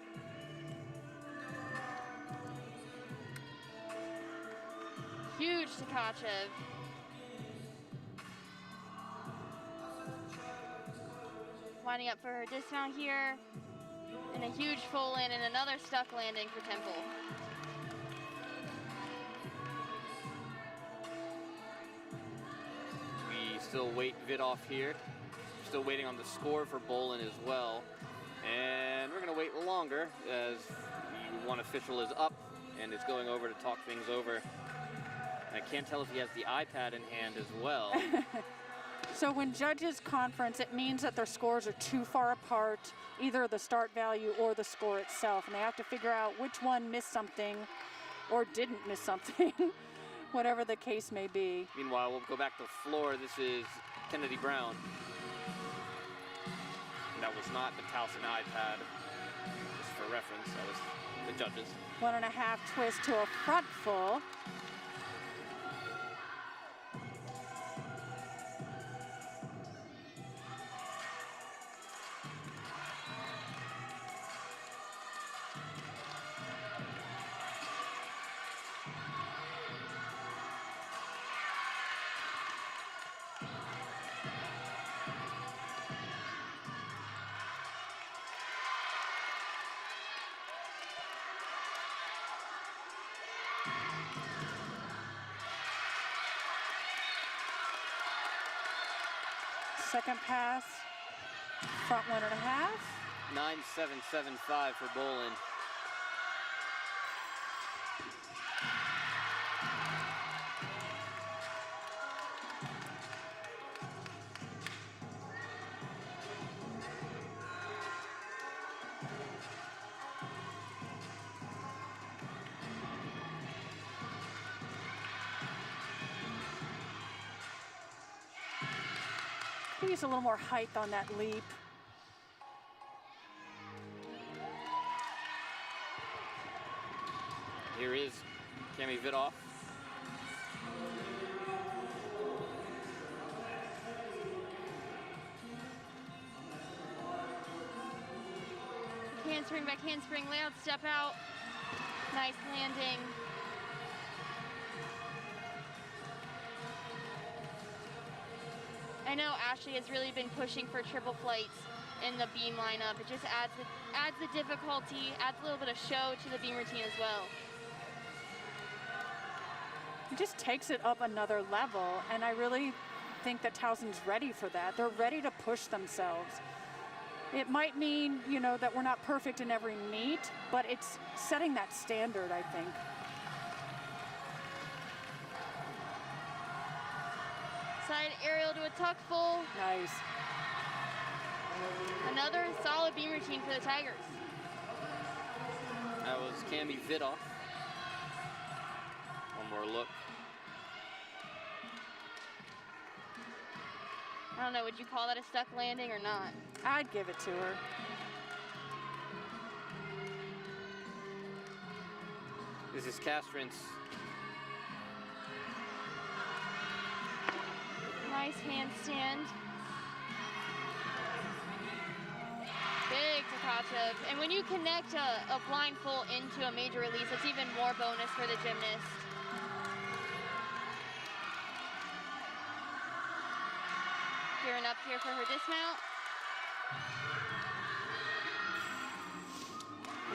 Huge Tkachev. Winding up for her dismount here. And a huge full in and another stuck landing for Temple. We still wait Vidoff here. Still waiting on the score for Bolin as well. And we're gonna wait longer as the one official is up and is going over to talk things over. I can't tell if he has the iPad in hand as well. So when judges conference, it means that their scores are too far apart, either the start value or the score itself, and they have to figure out which one missed something or didn't miss something, whatever the case may be. Meanwhile, we'll go back to floor. This is Kennedy Brown. And that was not the Towson iPad, just for reference, that was the judges. 1.5 twist to a front full. second pass. Front 1.5. 9.775 for Boland. He needs a little more height on that leap. Here is Cami Vidoff. Handspring, back handspring, layout, step out. Nice landing. I know Ashley has really been pushing for triple flights in the beam lineup. It just adds the difficulty, adds a little bit of show to the beam routine as well. It just takes it up another level, and I really think that Towson's ready for that. They're ready to push themselves. It might mean, you know, that we're not perfect in every meet, but it's setting that standard, I think. Side aerial to a tuck full. Nice. Another solid beam routine for the Tigers. That was Cami Vidoff. One more look. I don't know, would you call that a stuck landing or not? I'd give it to her. This is Castrance. Nice handstand. Big Takachev. And when you connect a blind full into a major release, it's even more bonus for the gymnast. Gearing up here for her dismount.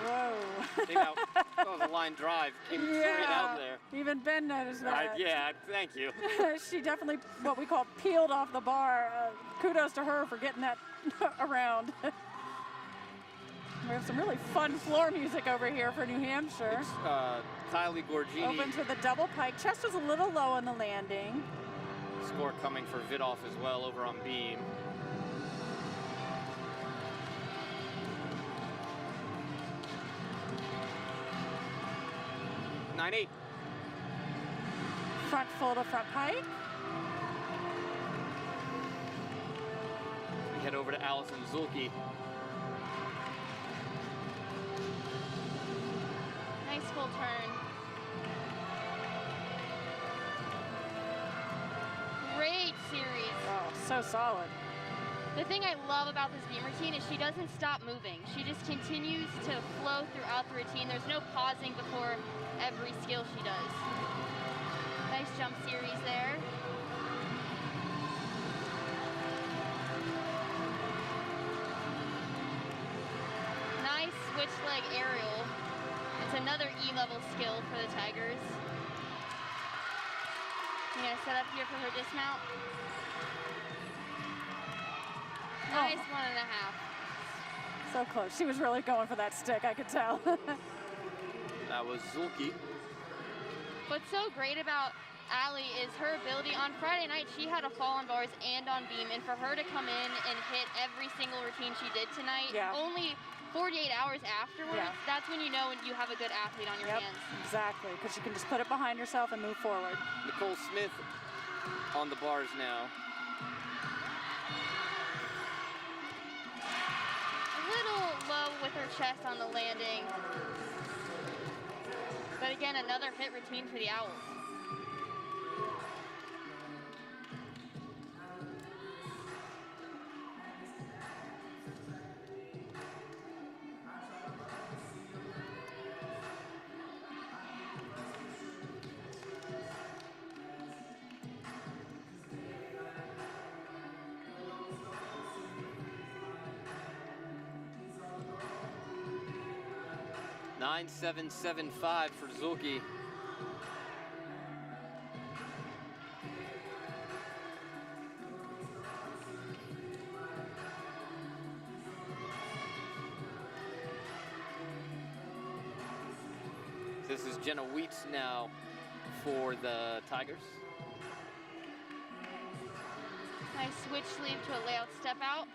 Whoa. Came out. That was a line drive. Came straight out there. Even Ben noticed that. Yeah, thank you. She definitely, what we call, peeled off the bar. Kudos to her for getting that around. We have some really fun floor music over here for New Hampshire. It's Kylie Gorgini. Opens with a double pike. Chest was a little low on the landing. Score coming for Vidoff as well over on beam. Nine-8. Front full to front pike. We head over to Allison Zulke. Nice full turn. Great series. Oh, so solid. The thing I love about this beam routine is she doesn't stop moving. She just continues to flow throughout the routine. There's no pausing before every skill she does. Nice jump series there. Nice switch leg aerial. It's another E-level skill for the Tigers. I'm gonna set up here for her dismount. Nice 1.5. So close. She was really going for that stick, I could tell. That was Zulke. What's so great about Allie is her ability. On Friday night, she had a fall on bars and on beam, and for her to come in and hit every single routine she did tonight, only 48 hours afterwards, that's when you know when you have a good athlete on your hands. Exactly, because you can just put it behind yourself and move forward. Nicole Smith on the bars now. A little low with her chest on the landing. But again, another hit routine for the Owls. $9.775 for Zulke. Jenna Wheats now for the Tigers. Nice switch sleeve to a layout step out.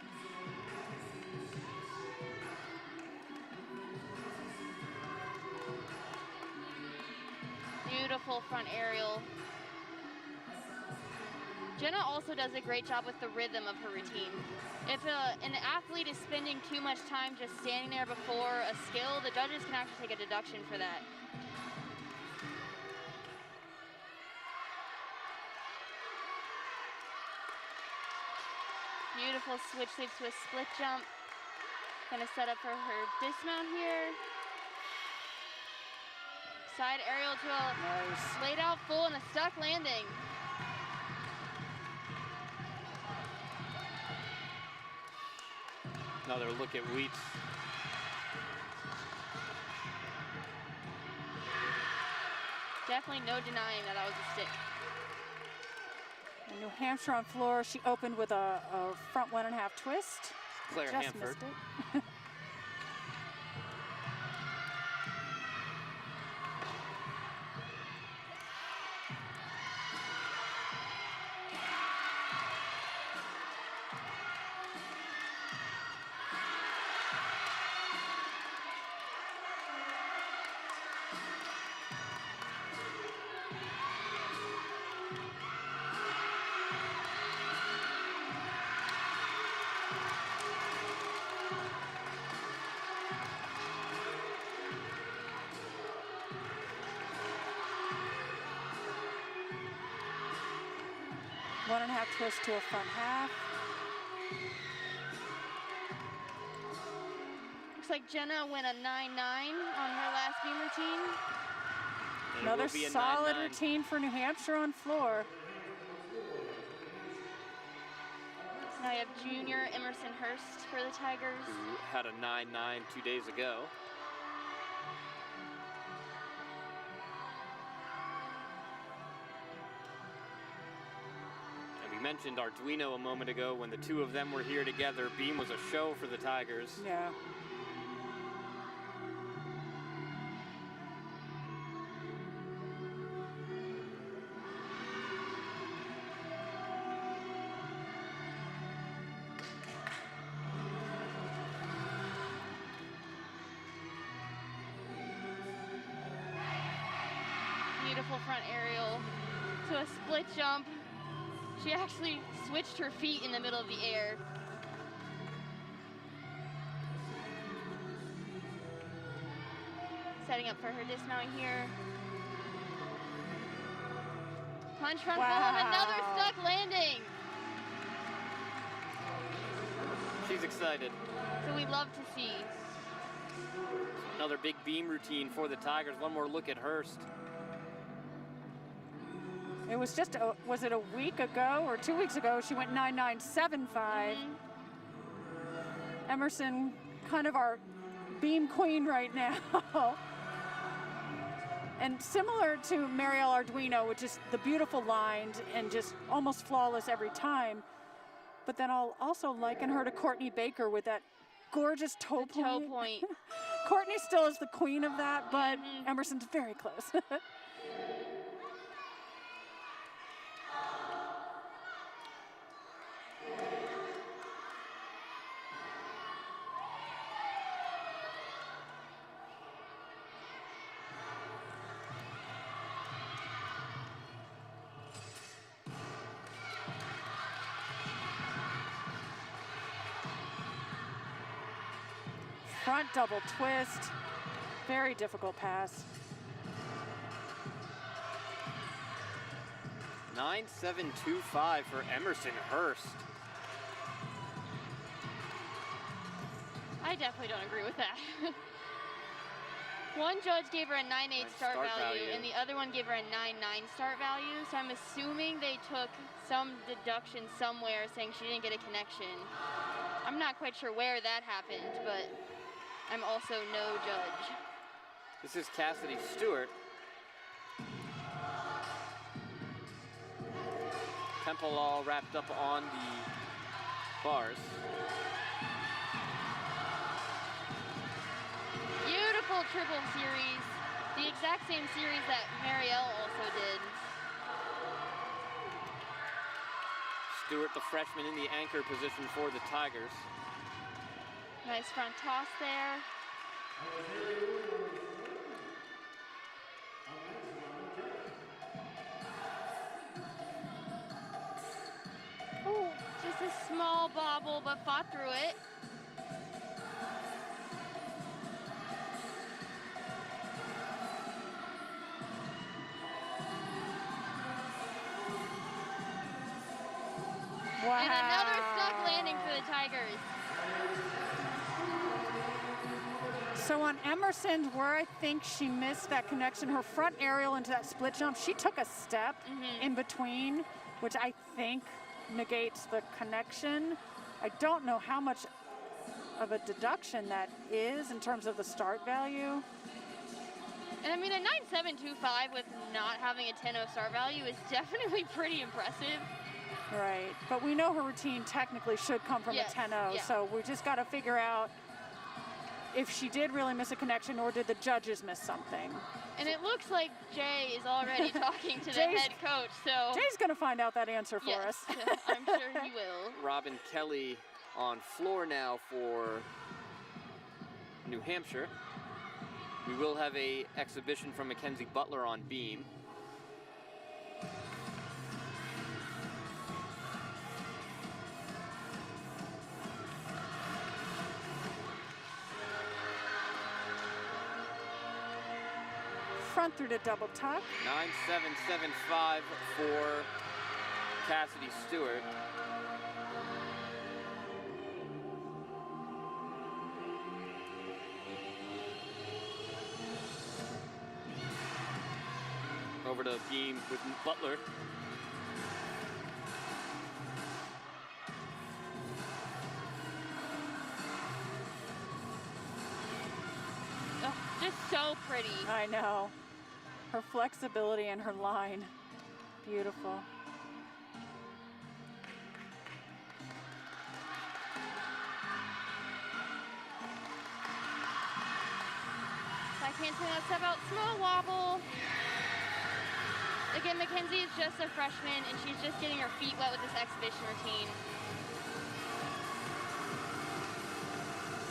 Beautiful front aerial. Jenna also does a great job with the rhythm of her routine. If an athlete is spending too much time just standing there before a skill, the judges can actually take a deduction for that. Beautiful switch sleeve to a split jump. Gonna set up for her dismount here. Side aerial to a laid out full and a stuck landing. Another look at Wheats. Definitely no denying that was a stick. In New Hampshire on floor, she opened with a front 1.5 twist. Claire Just Hanford. missed it. One and a half twist to a front half. Looks like Jenna went a 9-9 on her last beam routine. And it Another will be a solid 9-9. routine for New Hampshire on floor. Now you have junior Emerson Hurst for the Tigers. Who had a 9-9 2 days ago. And we mentioned Arduino a moment ago. When the two of them were here together, beam was a show for the Tigers. Yeah. Beautiful front aerial to a split jump. She actually switched her feet in the middle of the air. Setting up for her dismount here. Punch front full and another stuck landing. She's excited. So we love to see. Another big beam routine for the Tigers. One more look at Hurst. It was just, was it a week ago or 2 weeks ago, she went 9.975. Emerson, kind of our beam queen right now. And similar to Marielle Arduino, which is the beautiful lines and just almost flawless every time. But then I'll also liken her to Courtney Baker with that gorgeous toe point. Courtney still is the queen of that, but Emerson's very close. Front double twist, very difficult pass. 9.725 for Emerson Hurst. I definitely don't agree with that. One judge gave her a 9.8 start value, and the other one gave her a 9.9 start value. So I'm assuming they took some deduction somewhere saying she didn't get a connection. I'm not quite sure where that happened, but I'm also no judge. This is Cassidy Stewart. Temple all wrapped up on the bars. Beautiful triple series. The exact same series that Marielle also did. Stewart, the freshman, in the anchor position for the Tigers. Nice front toss there. Oh, just a small bobble, but fought through it. Wow. And another stuck landing for the Tigers. So on Emerson's, where I think she missed that connection, her front aerial into that split jump, she took a step in between, which I think negates the connection. I don't know how much of a deduction that is in terms of the start value. And I mean, a 9.725 with not having a 10.0 start value is definitely pretty impressive. Right, but we know her routine technically should come from Yes, a 10.0, yeah. so we just got to figure out if she did really miss a connection or did the judges miss something. And it looks like Jay is already talking to the Jay's- head coach, so Jay's going to find out that answer for yes, us. I'm sure he will. Robin Kelly on floor now for New Hampshire. We will have a exhibition from Mackenzie Butler on beam. Front through to double tuck. 9.775 for Cassidy Stewart. Over to beam with Butler. Oh, just so pretty. I know. Her flexibility and her line. Beautiful. Side handspring, that step out, small wobble. Again, Mackenzie is just a freshman, and she's just getting her feet wet with this exhibition routine.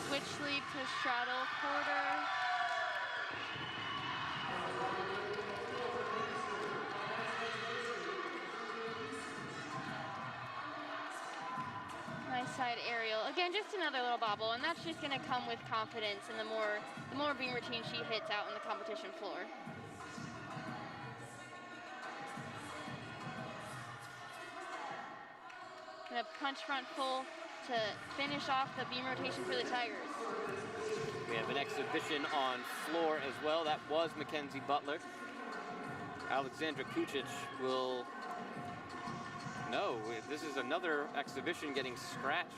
Switch leap to straddle quarter. Nice side aerial. Again, just another little bobble, and that's just going to come with confidence, and the more beam routine she hits out on the competition floor. Gonna punch front full to finish off the beam rotation for the Tigers. We have an exhibition on floor as well. That was Mackenzie Butler. Alexandra Kucic will... No, this is another exhibition getting scratched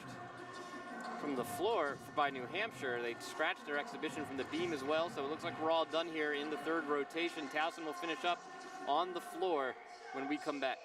from the floor by New Hampshire. They scratched their exhibition from the beam as well, so it looks like we're all done here in the third rotation. Towson will finish up on the floor when we come back.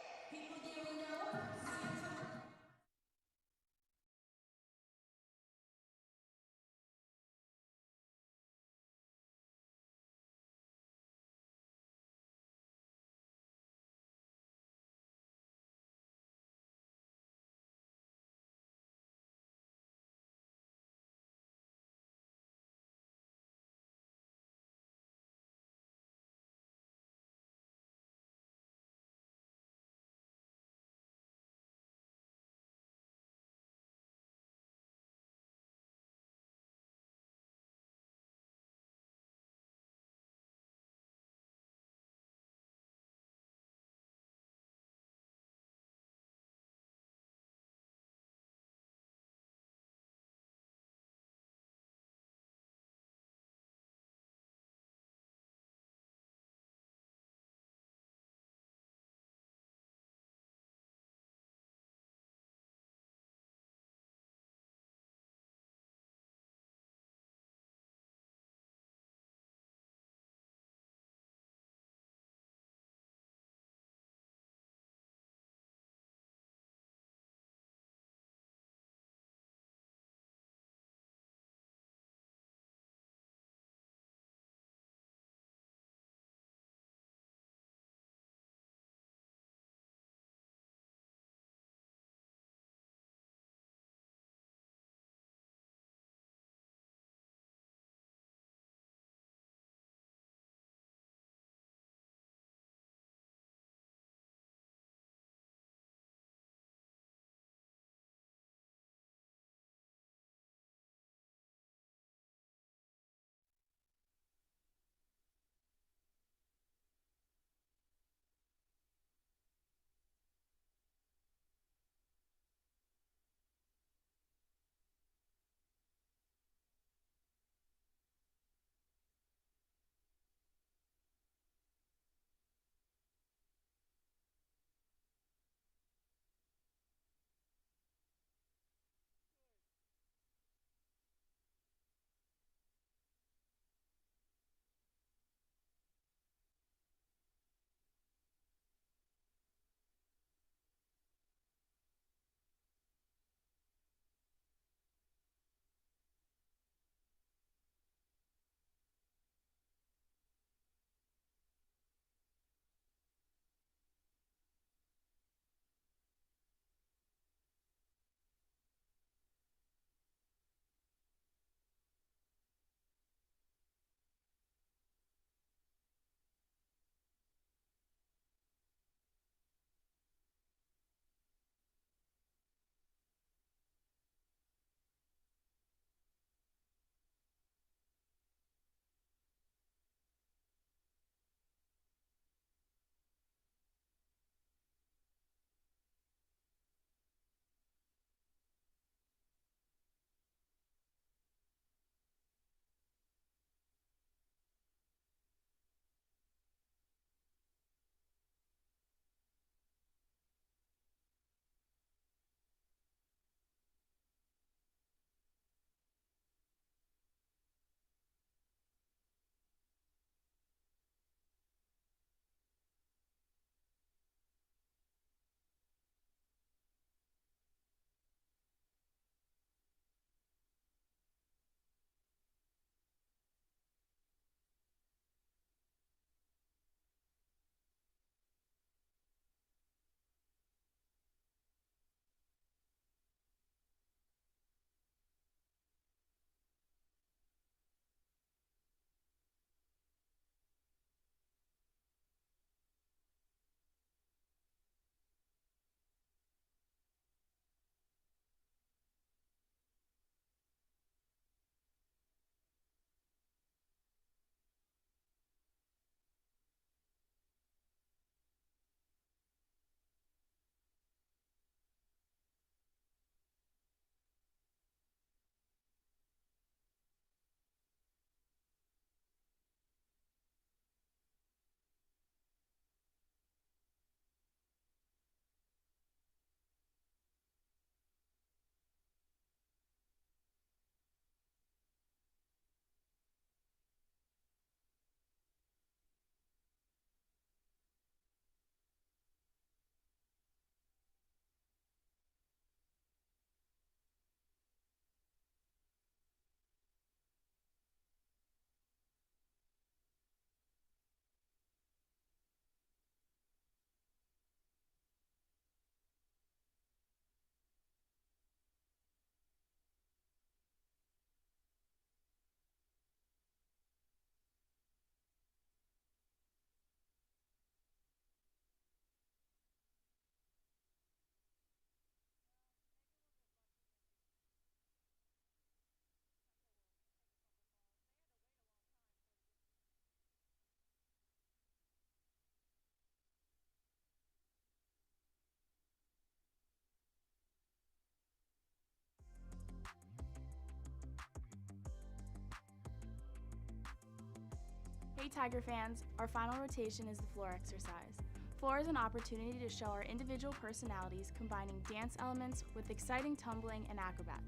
Hey Tiger fans, our final rotation is the floor exercise. Floor is an opportunity to show our individual personalities combining dance elements with exciting tumbling and acrobats.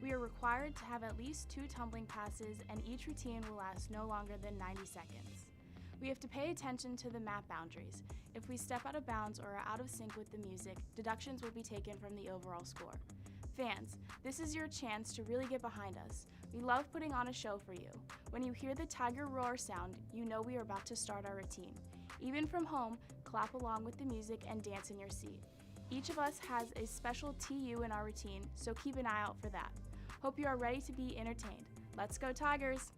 We are required to have at least 2 tumbling passes and each routine will last no longer than 90 seconds. We have to pay attention to the mat boundaries. If we step out of bounds or are out of sync with the music, deductions will be taken from the overall score. Fans, this is your chance to really get behind us. We love putting on a show for you. When you hear the tiger roar sound, you know we are about to start our routine. Even from home, clap along with the music and dance in your seat. Each of us has a special TU in our routine, so keep an eye out for that. Hope you are ready to be entertained. Let's go Tigers!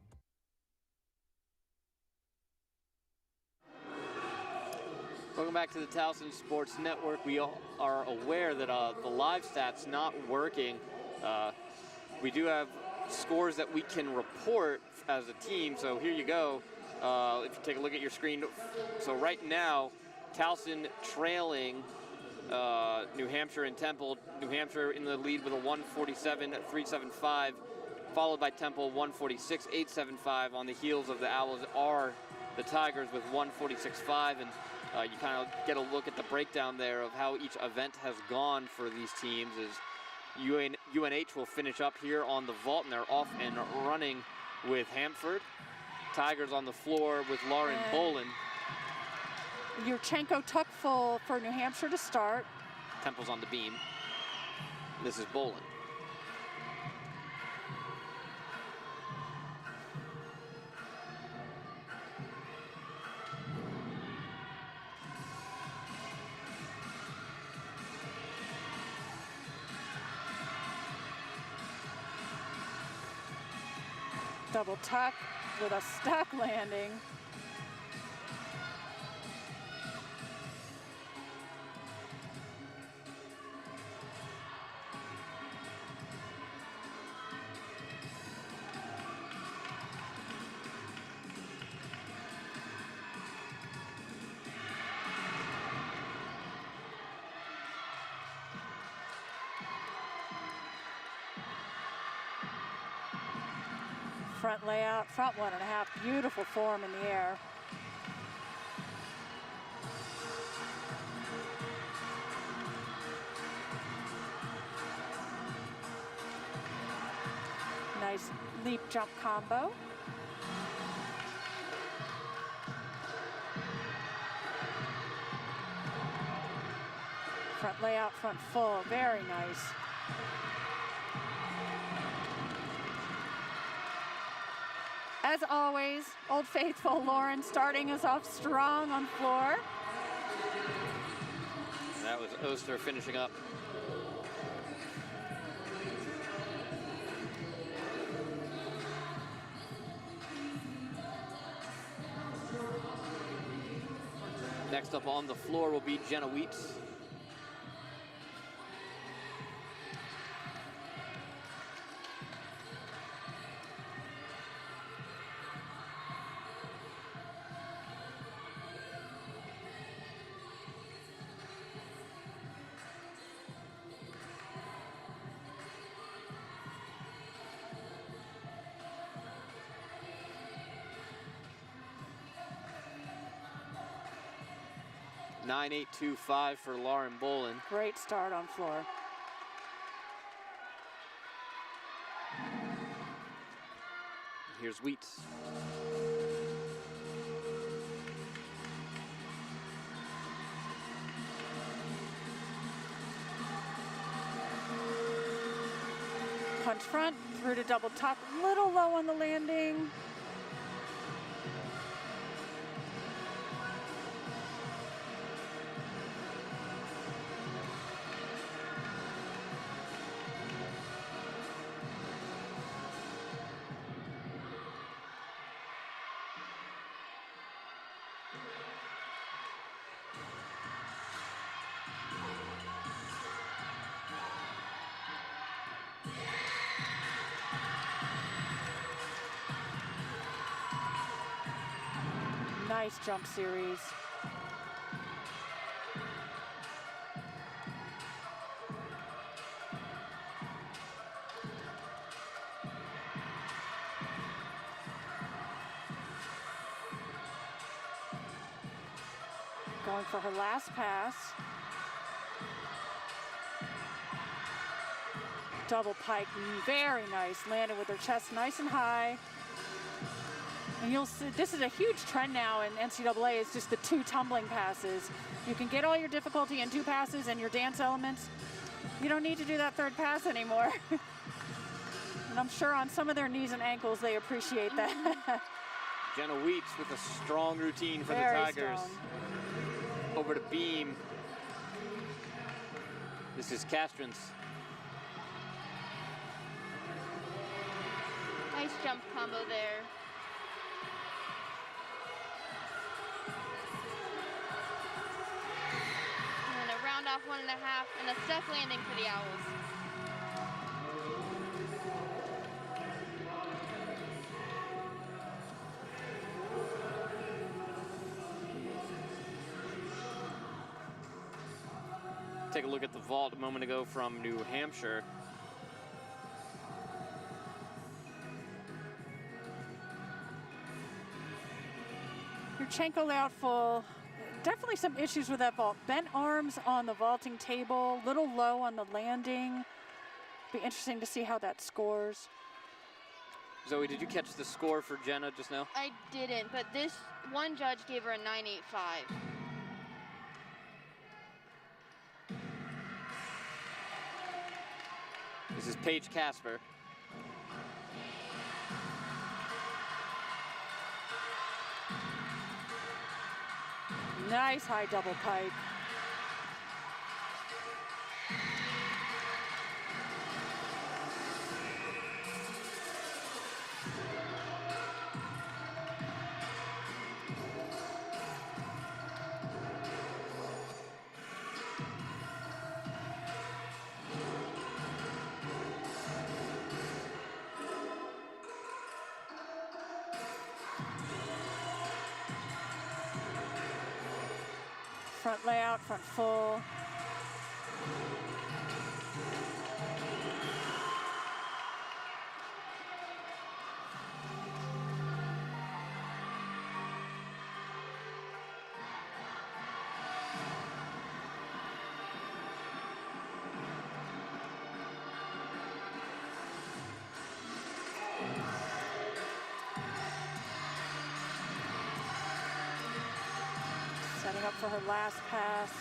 Welcome back to the Towson Sports Network. We all are aware that the live stat's not working. We do have scores that we can report as a team, so here you go. If you take a look at your screen, so right now, Towson trailing New Hampshire and Temple. New Hampshire in the lead with a 147.375, followed by Temple 146.875. On the heels of the Owls are the Tigers with 146.5, and you kind of get a look at the breakdown there of how each event has gone for these teams. As UNH will finish up here on the vault, and they're off and running with Hampford. Tigers on the floor with Lauren Bolin. Yurchenko tuck full for New Hampshire to start. Temple's on the beam. This is Bolin. Double tuck with a stuck landing. Front layout, front 1.5, beautiful form in the air. Nice leap jump combo. Front layout, front full, very nice. As always, Old Faithful Lauren starting us off strong on floor. And that was Oster finishing up. Next up on the floor will be Jenna Wheats. .9825 for Lauren Bolin. Great start on floor. Here's Wheats. Punch front, through to double top, little low on the landing. Nice jump series. Going for her last pass. Double pike, very nice. Landed with her chest nice and high. And you'll see, this is a huge trend now in NCAA, is just the 2 tumbling passes. You can get all your difficulty in 2 passes and your dance elements. You don't need to do that 3rd pass anymore. And I'm sure on some of their knees and ankles, they appreciate that. Jenna Wheats with a strong routine for Very the Tigers. strong. Over to beam. This is Castrans. Nice jump combo there. And then a round off 1.5, and a stuck landing for the Owls. Take a look at the vault a moment ago from New Hampshire. Yurchenko layout full. Definitely some issues with that vault. Bent arms on the vaulting table, little low on the landing. Be interesting to see how that scores. Zoe, did you catch the score for Jenna just now? I didn't, but this one judge gave her a 9.85. This is Paige Casper. Nice high double pike. Front layout, front full. Setting up for her last pass.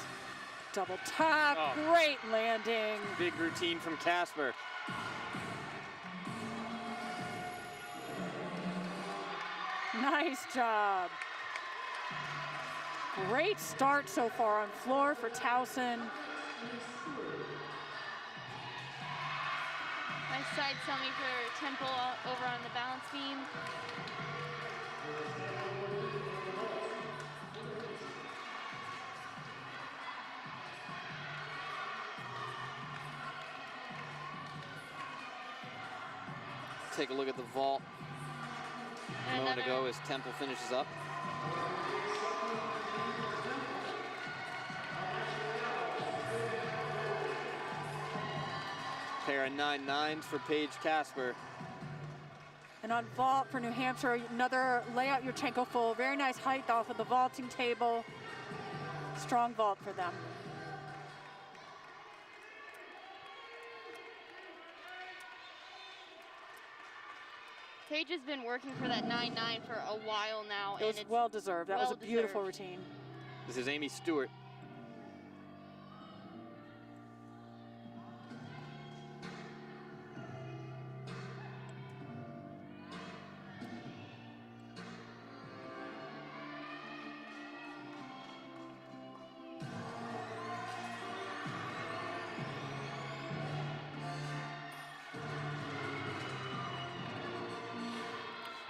Double tuck, great landing. Big routine from Casper. Nice job. Great start so far on floor for Towson. Nice side semi for Temple over on the balance beam. Take a look at the vault a moment ago as Temple finishes up. Pair of 9.9s for Paige Casper. And on vault for New Hampshire, another layout Yurchenko full. Very nice height off of the vaulting table. Strong vault for them. Paige has been working for that 9.9 for a while now. It was well deserved. That was a beautiful routine. This is Amy Stewart.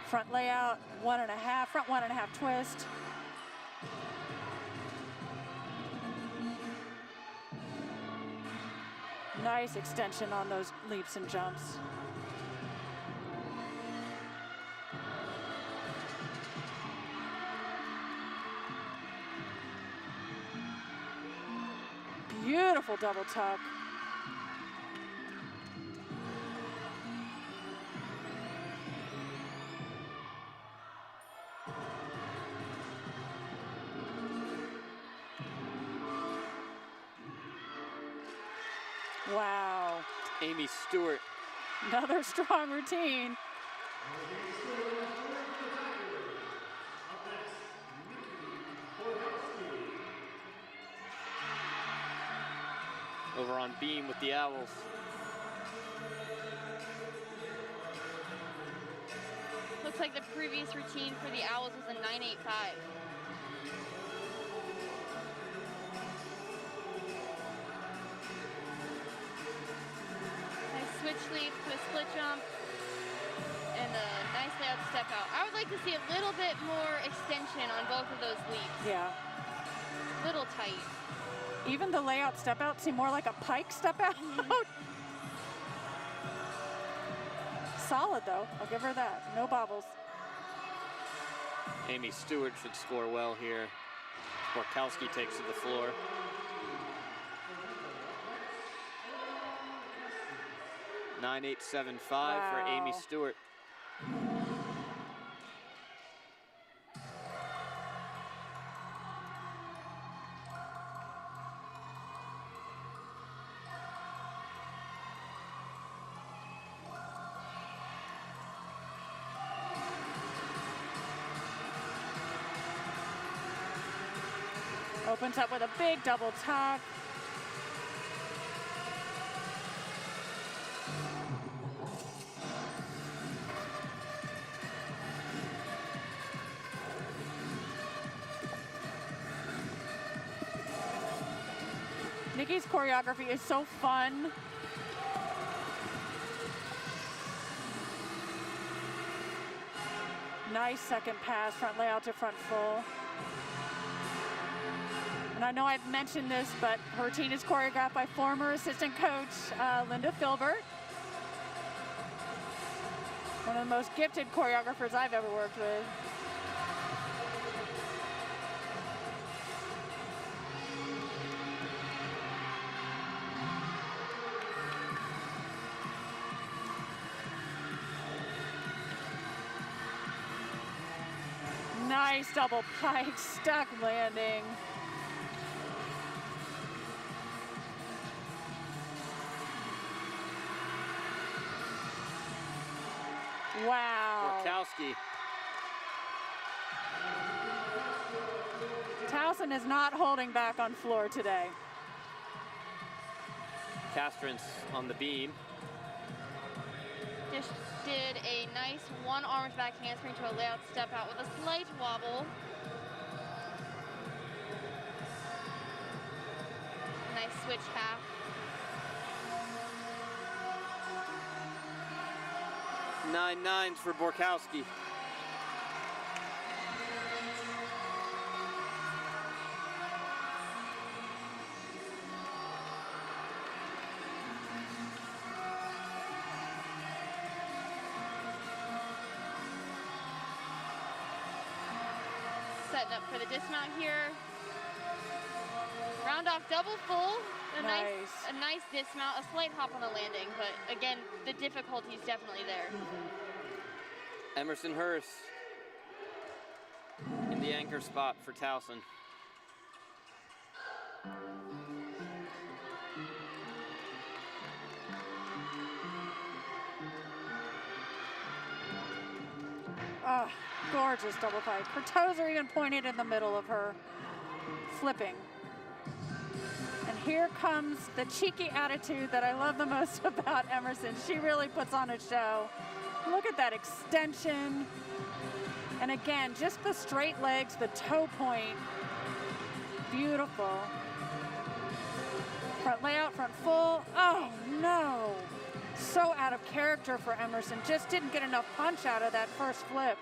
Front layout, 1.5, front 1.5 twist. Nice extension on those leaps and jumps. Beautiful double tuck. Wow. Amy Stewart. Another strong routine. Over on beam with the Owls. Looks like the previous routine for the Owls was a 9.85. Nice switch leap to a split jump and a nice layout step out. I would like to see a little bit more extension on both of those leaps. Yeah. Little tight. Even the layout step out seemed more like a pike step out. Solid though, I'll give her that. No bobbles. Amy Stewart should score well here. Borkowski takes to the floor. .9875 for Amy Stewart. Opens up with a big double tuck. Nikki's choreography is so fun. Nice second pass, front layout to front full. And I know I've mentioned this, but her routine is choreographed by former assistant coach Linda Filbert. One of the most gifted choreographers I've ever worked with. Nice double pike, stuck landing. Wow. Borkowski. Towson is not holding back on floor today. Castrance on the beam. Just did a nice one arm back handspring to a layout step out with a slight wobble. Nice switch half. Nine nines for Borkowski. Setting up for the dismount here. Round off double full. A nice dismount, a slight hop on the landing, but again, the difficulty is definitely there. Emerson Hurst in the anchor spot for Towson. Oh, gorgeous double pike. Her toes are even pointed in the middle of her flipping. And here comes the cheeky attitude that I love the most about Emerson. She really puts on a show. Look at that extension. And again, just the straight legs, the toe point. Beautiful. Front layout, front full. Oh no. So out of character for Emerson. Just didn't get enough punch out of that first flip.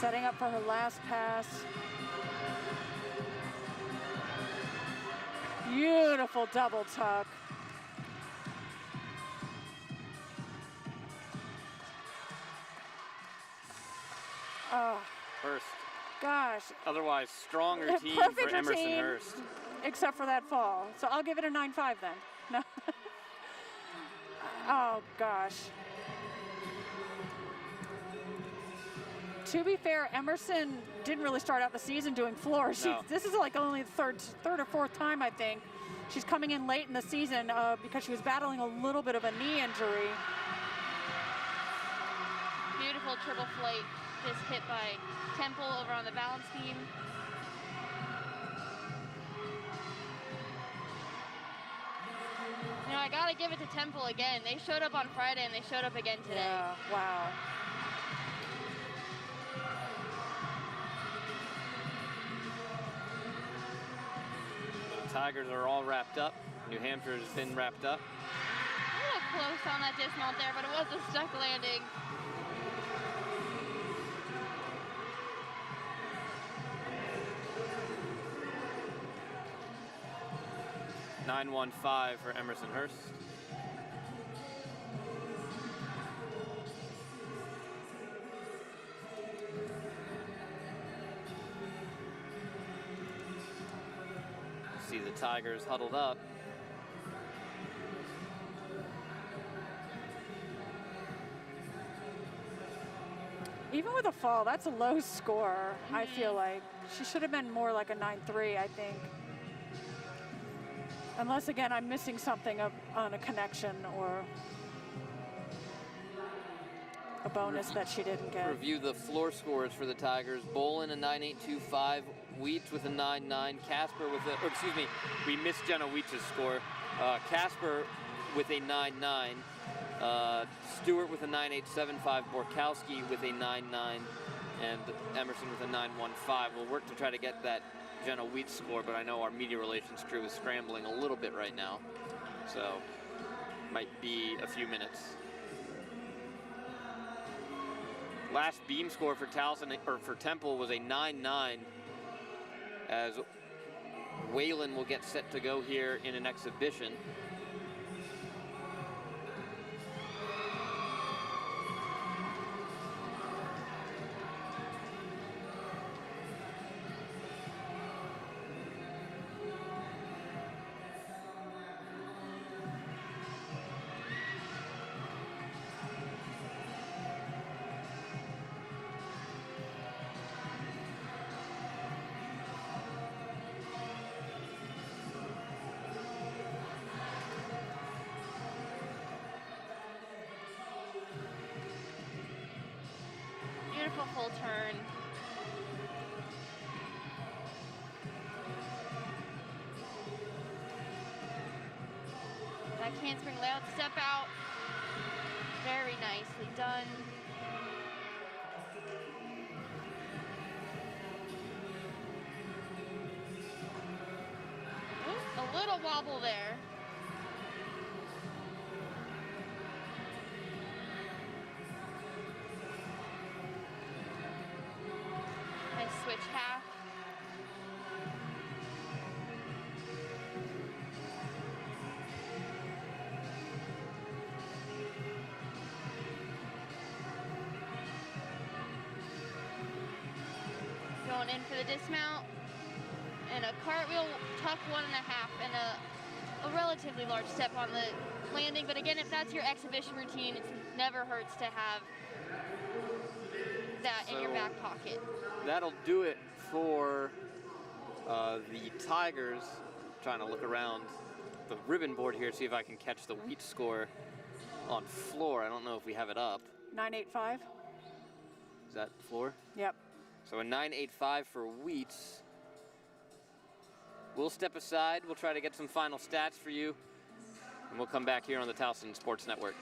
Setting up for her last pass. Beautiful double tuck. Oh. First. Gosh. Otherwise, strong routine Perfect for Emerson routine, Hurst. except for that fall. So I'll give it a 9.5 then. No. Oh, gosh. To be fair, Emerson didn't really start out the season doing floors. No. This is like only the third or fourth time, I think. She's coming in late in the season because she was battling a little bit of a knee injury. Beautiful triple flight just hit by Temple over on the balance beam. You know, I gotta give it to Temple again. They showed up on Friday and they showed up again today. Yeah, wow. The Tigers are all wrapped up. New Hampshire has been wrapped up. A little close on that dismount there, but it was a stuck landing. (9.15) for Emerson Hurst. See the Tigers huddled up. Even with a fall, that's a low score, I feel like. She should have been more like a 9.3, I think. Unless, again, I'm missing something on a connection or a bonus that she didn't get. Review the floor scores for the Tigers. Bolin a 9.825, Wheats with a 9.9, Casper with a, or excuse me, we missed Jenna Wheats' score. Casper with a 9.9, Stewart with a 9.875, Borkowski with a 9.9, and Emerson with a 9.15. We'll work to try to get that Jenna Wheat score, but I know our media relations crew is scrambling a little bit right now, so might be a few minutes. Last beam score for Towson, or for Temple, was a 9.9, as Whalen will get set to go here in an exhibition. Beautiful full turn. That handspring layout step out. Very nicely done. Ooh, a little wobble there. Nice switch half. Going in for the dismount. And a cartwheel, tuck 1.5, and a relatively large step on the landing. But again, if that's your exhibition routine, it never hurts to have that in your back pocket. That'll do it for the Tigers. Trying to look around the ribbon board here, see if I can catch the Wheat score on floor. I don't know if we have it up. 9.85. Is that floor? Yep. So a 9.85 for Wheats. We'll step aside. We'll try to get some final stats for you. And we'll come back here on the Towson Sports Network.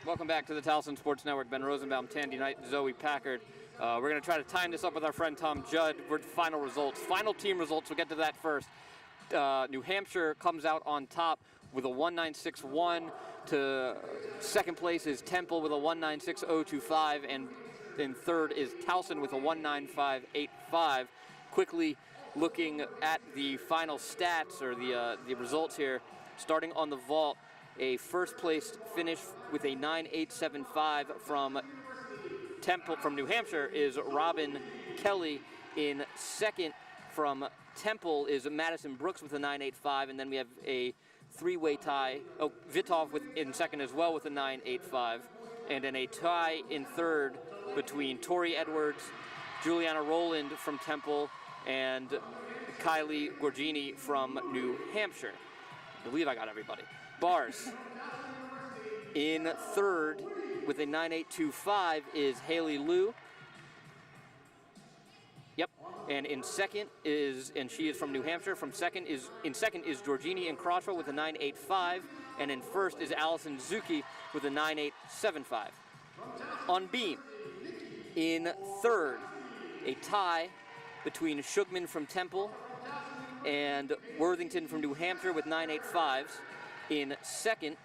Welcome back to the Towson Sports Network. Ben Rosenbaum, Tandy Knight, Zoe Packard. We're going to try to time this up with our friend Tom Judd. We're final results. Final team results. We'll get to that first. New Hampshire comes out on top with a 196.1. To second place is Temple with a 196.025, and in third is Towson with a 195.85. Quickly looking at the final stats or the results here, starting on the vault. A first place finish with a 9.875 from New Hampshire is Robin Kelly. In second from Temple is Madison Brooks with a 9.85, and then we have a three-way tie. Oh, Vitov in second as well with a 9.85, and then a tie in third between Tori Edwards, Juliana Rowland from Temple, and Kylie Gorgini from New Hampshire. I believe I got everybody. Bars. In third with a 9.825 is Haley Liu. Yep. And in second and she is from New Hampshire. In second is Georgini and Crossrow with a 9.85, and in first is Allison Zuki with a 9.875. On beam, in third, a tie between Shugman from Temple and Worthington from New Hampshire with 9.85s. In second,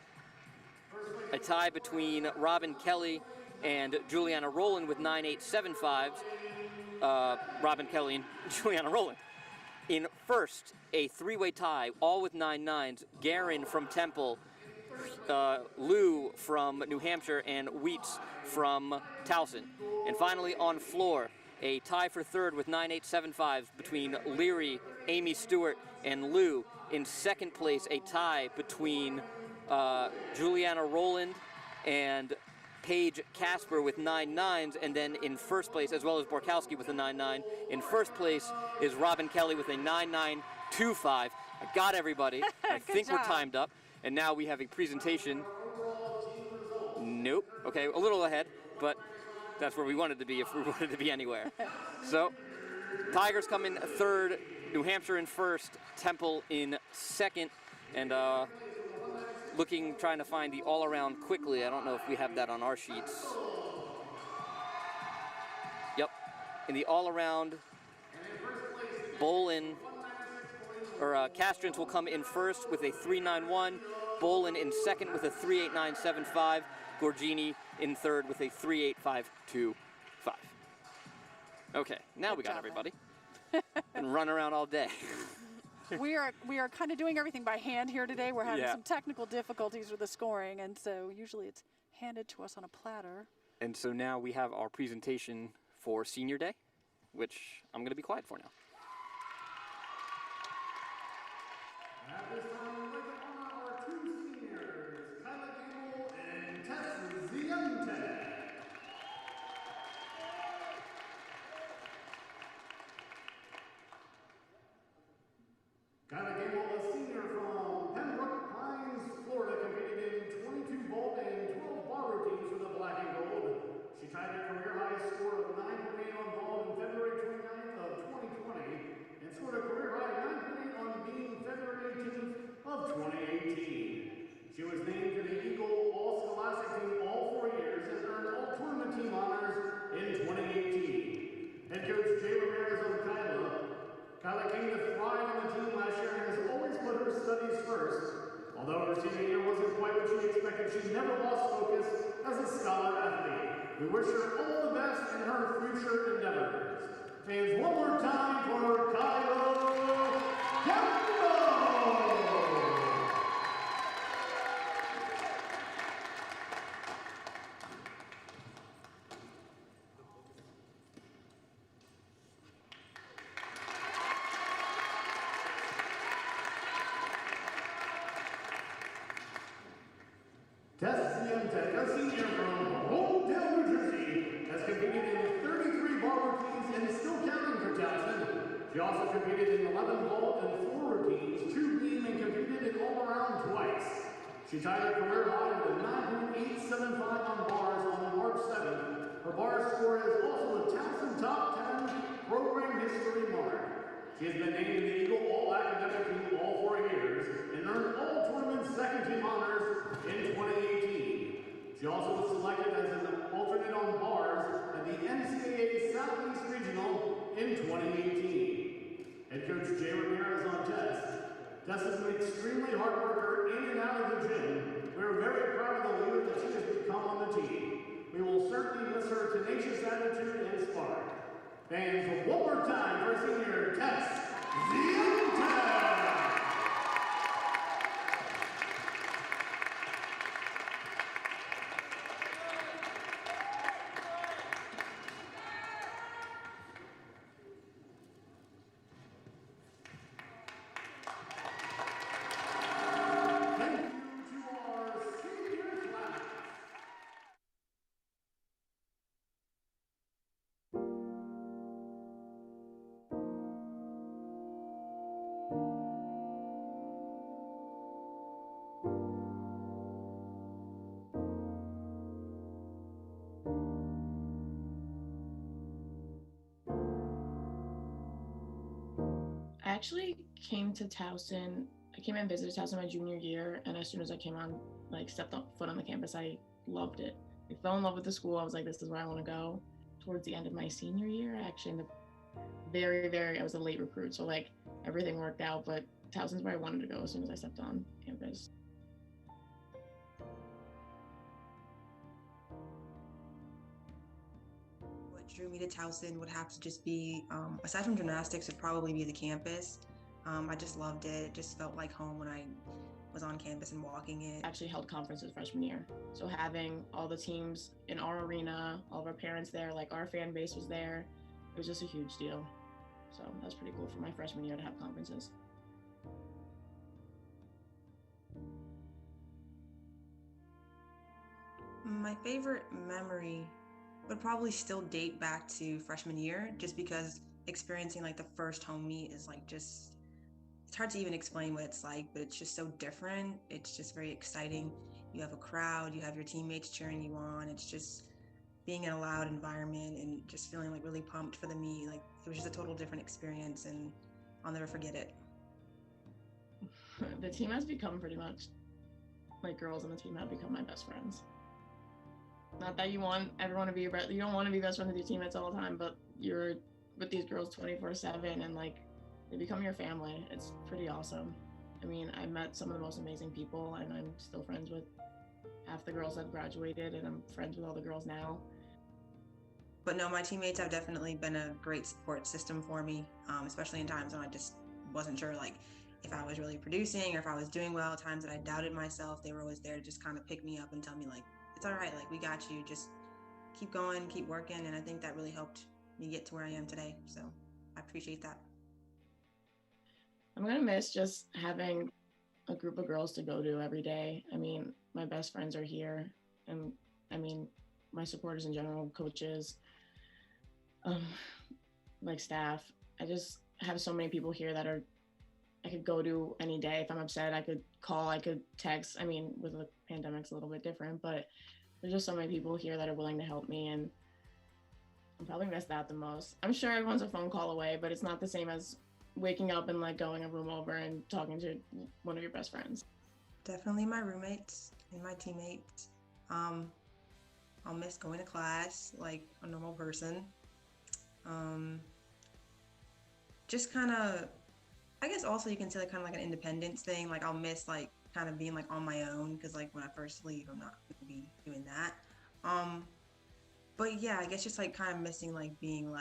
a tie between Robin Kelly and Juliana Rowland with 9.875s. Robin Kelly and Juliana Rowland. In first, a three-way tie, all with 9.9s. Garin from Temple, Lou from New Hampshire, and Wheats from Towson. And finally, on floor, a tie for third with 9.875s between Leary, Amy Stewart, and Lou. In second place, a tie between Juliana Rowland and Paige Casper with 9.9s, and then in first place, as well as Borkowski with a 9.9. In first place is Robin Kelly with a 9.925. I got everybody. I think we're timed up. And now we have a presentation. Nope. Okay, a little ahead, but that's where we wanted to be if we wanted to be anywhere. So, Tigers come in third, New Hampshire in first, Temple in second, and trying to find the all-around quickly. I don't know if we have that on our sheets. Yep. In the all-around, Castrance will come in first with a 3.91. Bolin in second with a 3.8975. Gorgini in third with a 3.8525. Okay, now we got everybody. And run around all day. We are kind of doing everything by hand here today. We're having some technical difficulties with the scoring, and so usually it's handed to us on a platter. And so now we have our presentation for Senior Day, which I'm going to be quiet for now. At this time, we'd like to honor our two seniors, Kyla Gable and Tess Ziente. Kyla Gable, a senior from Pembroke Pines, Florida, competed in 22 vault and 12 bar routines for the Black and Gold. She tied a career high score of 9.8 on vault on February 29th of 2020 and scored a career high 9.8 on beam February 18th of 2018. She was named to the Eagle All-Scholastic Team all 4 years and earned all tournament team honors in 2018. Head coach Jay Ramirez of Kyla came to thrive on the team last year and has always put her studies first. Although her senior year wasn't quite what she expected, she never lost focus as a scholar athlete. We wish her all the best in her future endeavors. Fans, one more time for Kyla Campbell! Tess Ziente, a senior from Homedale, New Jersey, has competed in 33 bar routines and is still counting for Towson. She also competed in 11 vault and 4 routines, 2 beam, and competed in all-around twice. She tied a career high with a 9.875 on bars on March 7th. Her bar score is also a Towson Top 10 program history mark. She has been named to the Eagle All-Academic Team all 4 years and earned all tournament second team honors in 2018. She also was selected as an alternate on bars at the NCAA Southeast Regional in 2018. Head coach Jay Ramirez on Tess. Tess is an extremely hard worker in and out of the gym. We are very proud of the leader that she has become on the team. We will certainly miss her tenacious attitude and spark. Fans, one more time for senior Tess Zientech. I actually came to Towson. I came and visited Towson my junior year, and as soon as I came on, stepped foot on the campus, I loved it. I fell in love with the school. I was like, this is where I want to go. Towards the end of my senior year, actually, I was a late recruit, so everything worked out, but Towson's where I wanted to go as soon as I stepped on campus. What drew me to Towson would have to just be, aside from gymnastics, would probably be the campus. I just loved it. It just felt like home when I was on campus and walking in. Actually held conferences freshman year. So having all the teams in our arena, all of our parents there, our fan base was there. It was just a huge deal. So that was pretty cool for my freshman year to have conferences. My favorite memory would probably still date back to freshman year, just because experiencing the first home meet is it's hard to even explain what it's like, but it's just so different. It's just very exciting. You have a crowd, you have your teammates cheering you on. It's just being in a loud environment and just feeling really pumped for the meet. It was just a total different experience, and I'll never forget it. The team has become pretty much, girls on the team have become my best friends. Not that you want everyone to be your best, you don't want to be best friends with your teammates all the time, but you're with these girls 24/7 and they become your family. It's pretty awesome. I mean, I met some of the most amazing people, and I'm still friends with half the girls that graduated, and I'm friends with all the girls now. But no, my teammates have definitely been a great support system for me, especially in times when I just wasn't sure if I was really producing or if I was doing well. Times that I doubted myself, they were always there to just kind of pick me up and tell me it's all right, we got you, just keep going, keep working. And I think that really helped me get to where I am today. So I appreciate that. I'm gonna miss just having a group of girls to go to every day. I mean, my best friends are here, and I mean, my supporters in general, coaches, staff. I just have so many people here that I could go to any day. If I'm upset, I could call, I could text. I mean, with the pandemic's a little bit different, but there's just so many people here that are willing to help me, and I'm probably miss that the most. I'm sure everyone's a phone call away, but it's not the same as waking up and going a room over and talking to one of your best friends. Definitely my roommates and my teammates. I'll miss going to class like a normal person. Just kind of, I guess also you can say kind of like an independence thing. I'll miss kind of being on my own, because when I first leave, I'm not going to be doing that. But yeah, I guess just kind of missing being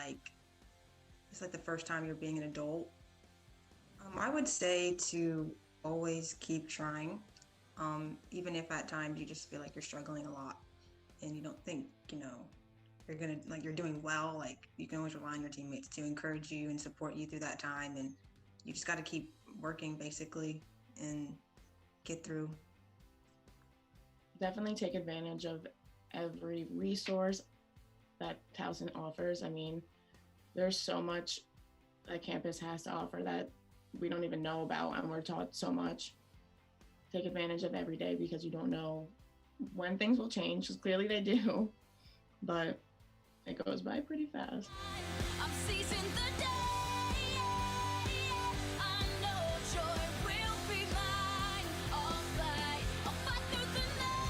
it's the first time you're being an adult. I would say to always keep trying, even if at times you just feel you're struggling a lot and you don't think, you're gonna, you're doing well. You can always rely on your teammates to encourage you and support you through that time, and you just got to keep working basically and get through. Definitely take advantage of every resource that Towson offers. I mean, there's so much that campus has to offer that we don't even know about, and we're taught so much. Take advantage of every day, because you don't know when things will change, because clearly they do, but it goes by pretty fast. I'm seizing the day. I know joy will be mine. I'll fight through the night.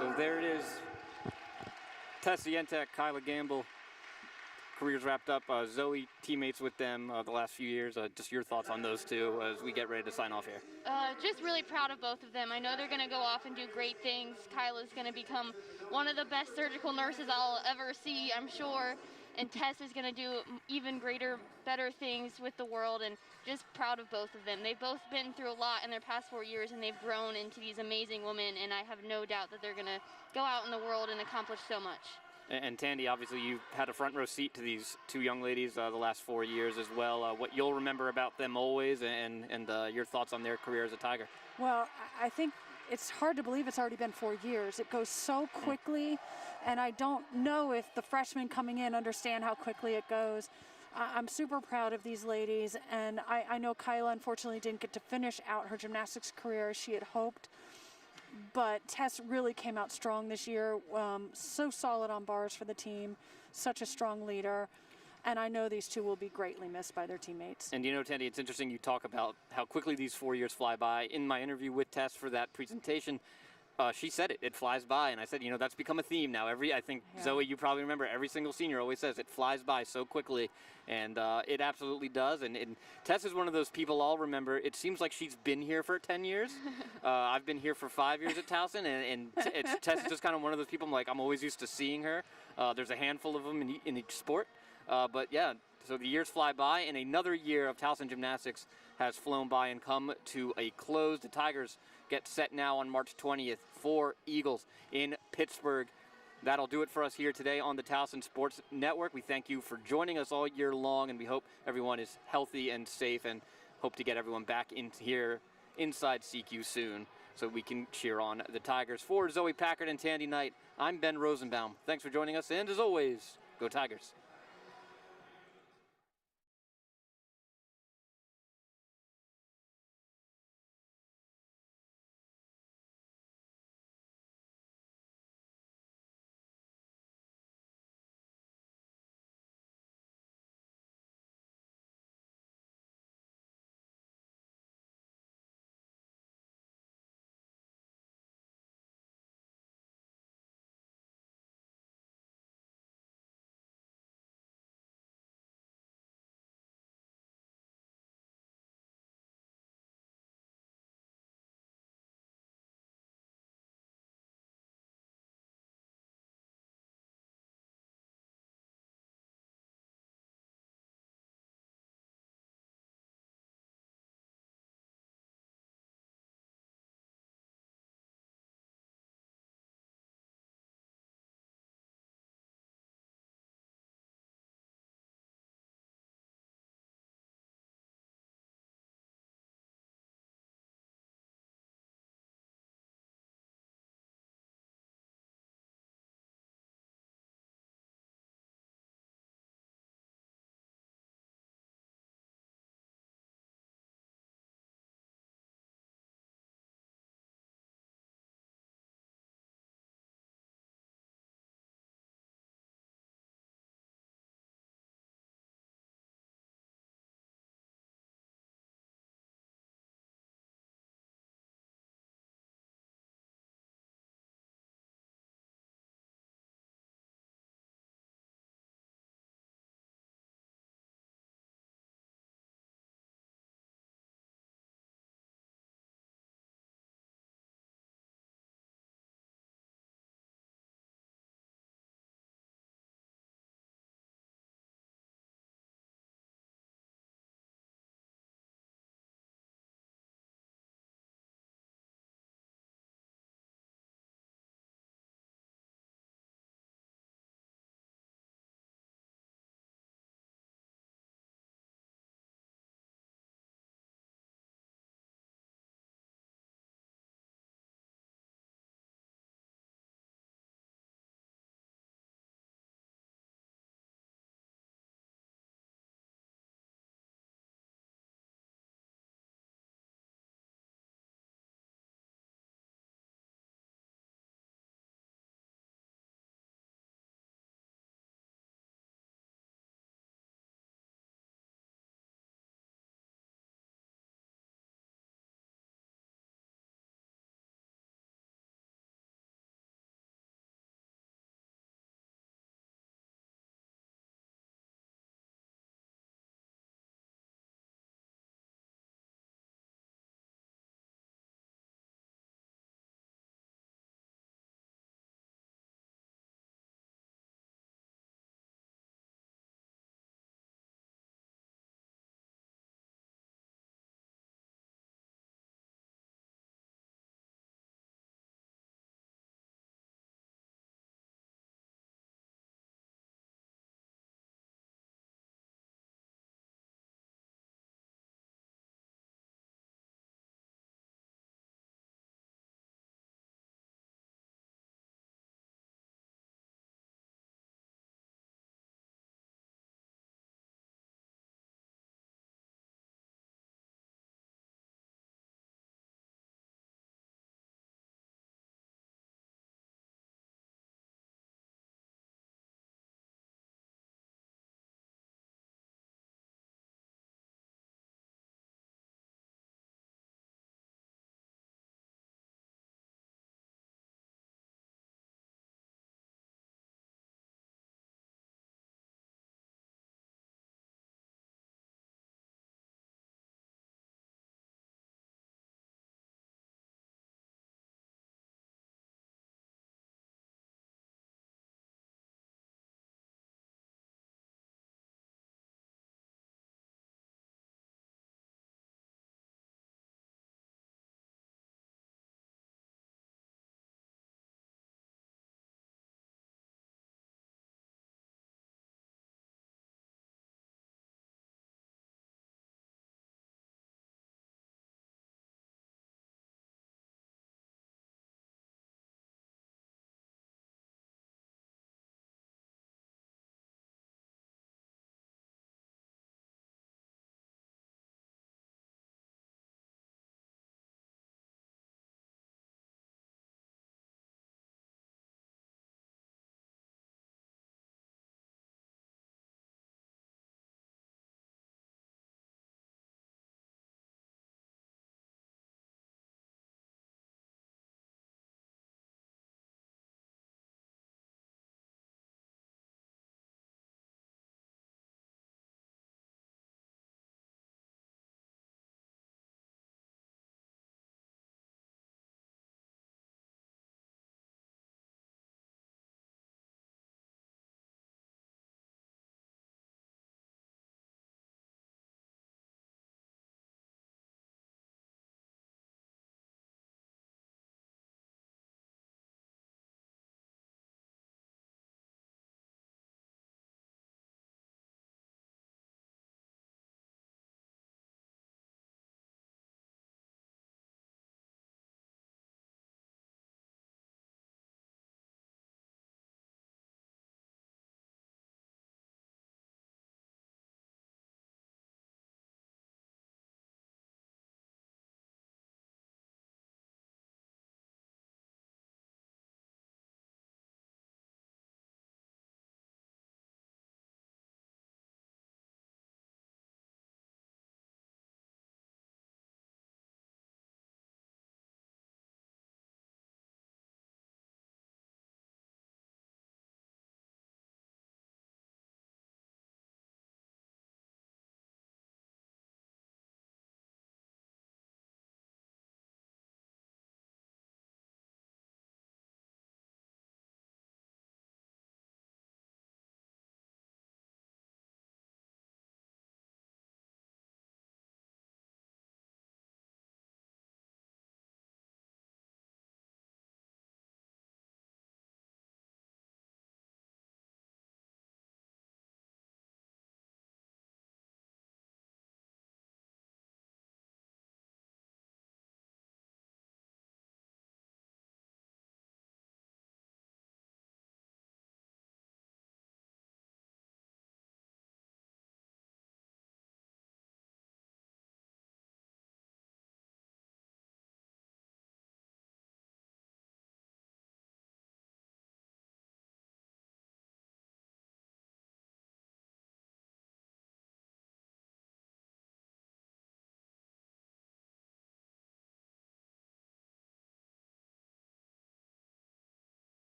So there it is. Tess Yentek, Kyla Gamble, careers wrapped up. Zoe, teammates with them the last few years. Just your thoughts on those two as we get ready to sign off here. Just really proud of both of them. I know they're going to go off and do great things. Kyla's going to become one of the best surgical nurses I'll ever see, I'm sure. And Tess is going to do even greater, better things with the world, and just proud of both of them. They've both been through a lot in their past 4 years, and they've grown into these amazing women, and I have no doubt that they're going to go out in the world and accomplish so much. And Tandy, obviously you've had a front row seat to these two young ladies the last 4 years as well. What you'll remember about them always, and your thoughts on their career as a Tiger. Well, I think it's hard to believe it's already been 4 years. It goes so quickly, and I don't know if the freshmen coming in understand how quickly it goes. I'm super proud of these ladies, and I know Kyla unfortunately didn't get to finish out her gymnastics career as she had hoped. But Tess really came out strong this year, so solid on bars for the team, such a strong leader, and I know these two will be greatly missed by their teammates. And you know, Tandy, it's interesting you talk about how quickly these 4 years fly by. In my interview with Tess for that presentation, she said it flies by, and I said, you know, that's become a theme now. I think, Zoe, you probably remember, every single senior always says it flies by so quickly, and it absolutely does. And Tess is one of those people I'll remember. It seems like she's been here for 10 years. I've been here for 5 years at Towson, and Tess is just kind of one of those people I'm always used to seeing her. There's a handful of them in each sport. But yeah, so the years fly by, and another year of Towson Gymnastics has flown by and come to a close. The Tigers get set now on March 20th for Eagles in Pittsburgh. That'll do it for us here today on the Towson Sports Network. We thank you for joining us all year long, and we hope everyone is healthy and safe, and hope to get everyone back in here inside CQ soon so we can cheer on the Tigers. For Zoe Packard and Tandy Knight, I'm Ben Rosenbaum. Thanks for joining us, and as always, go Tigers.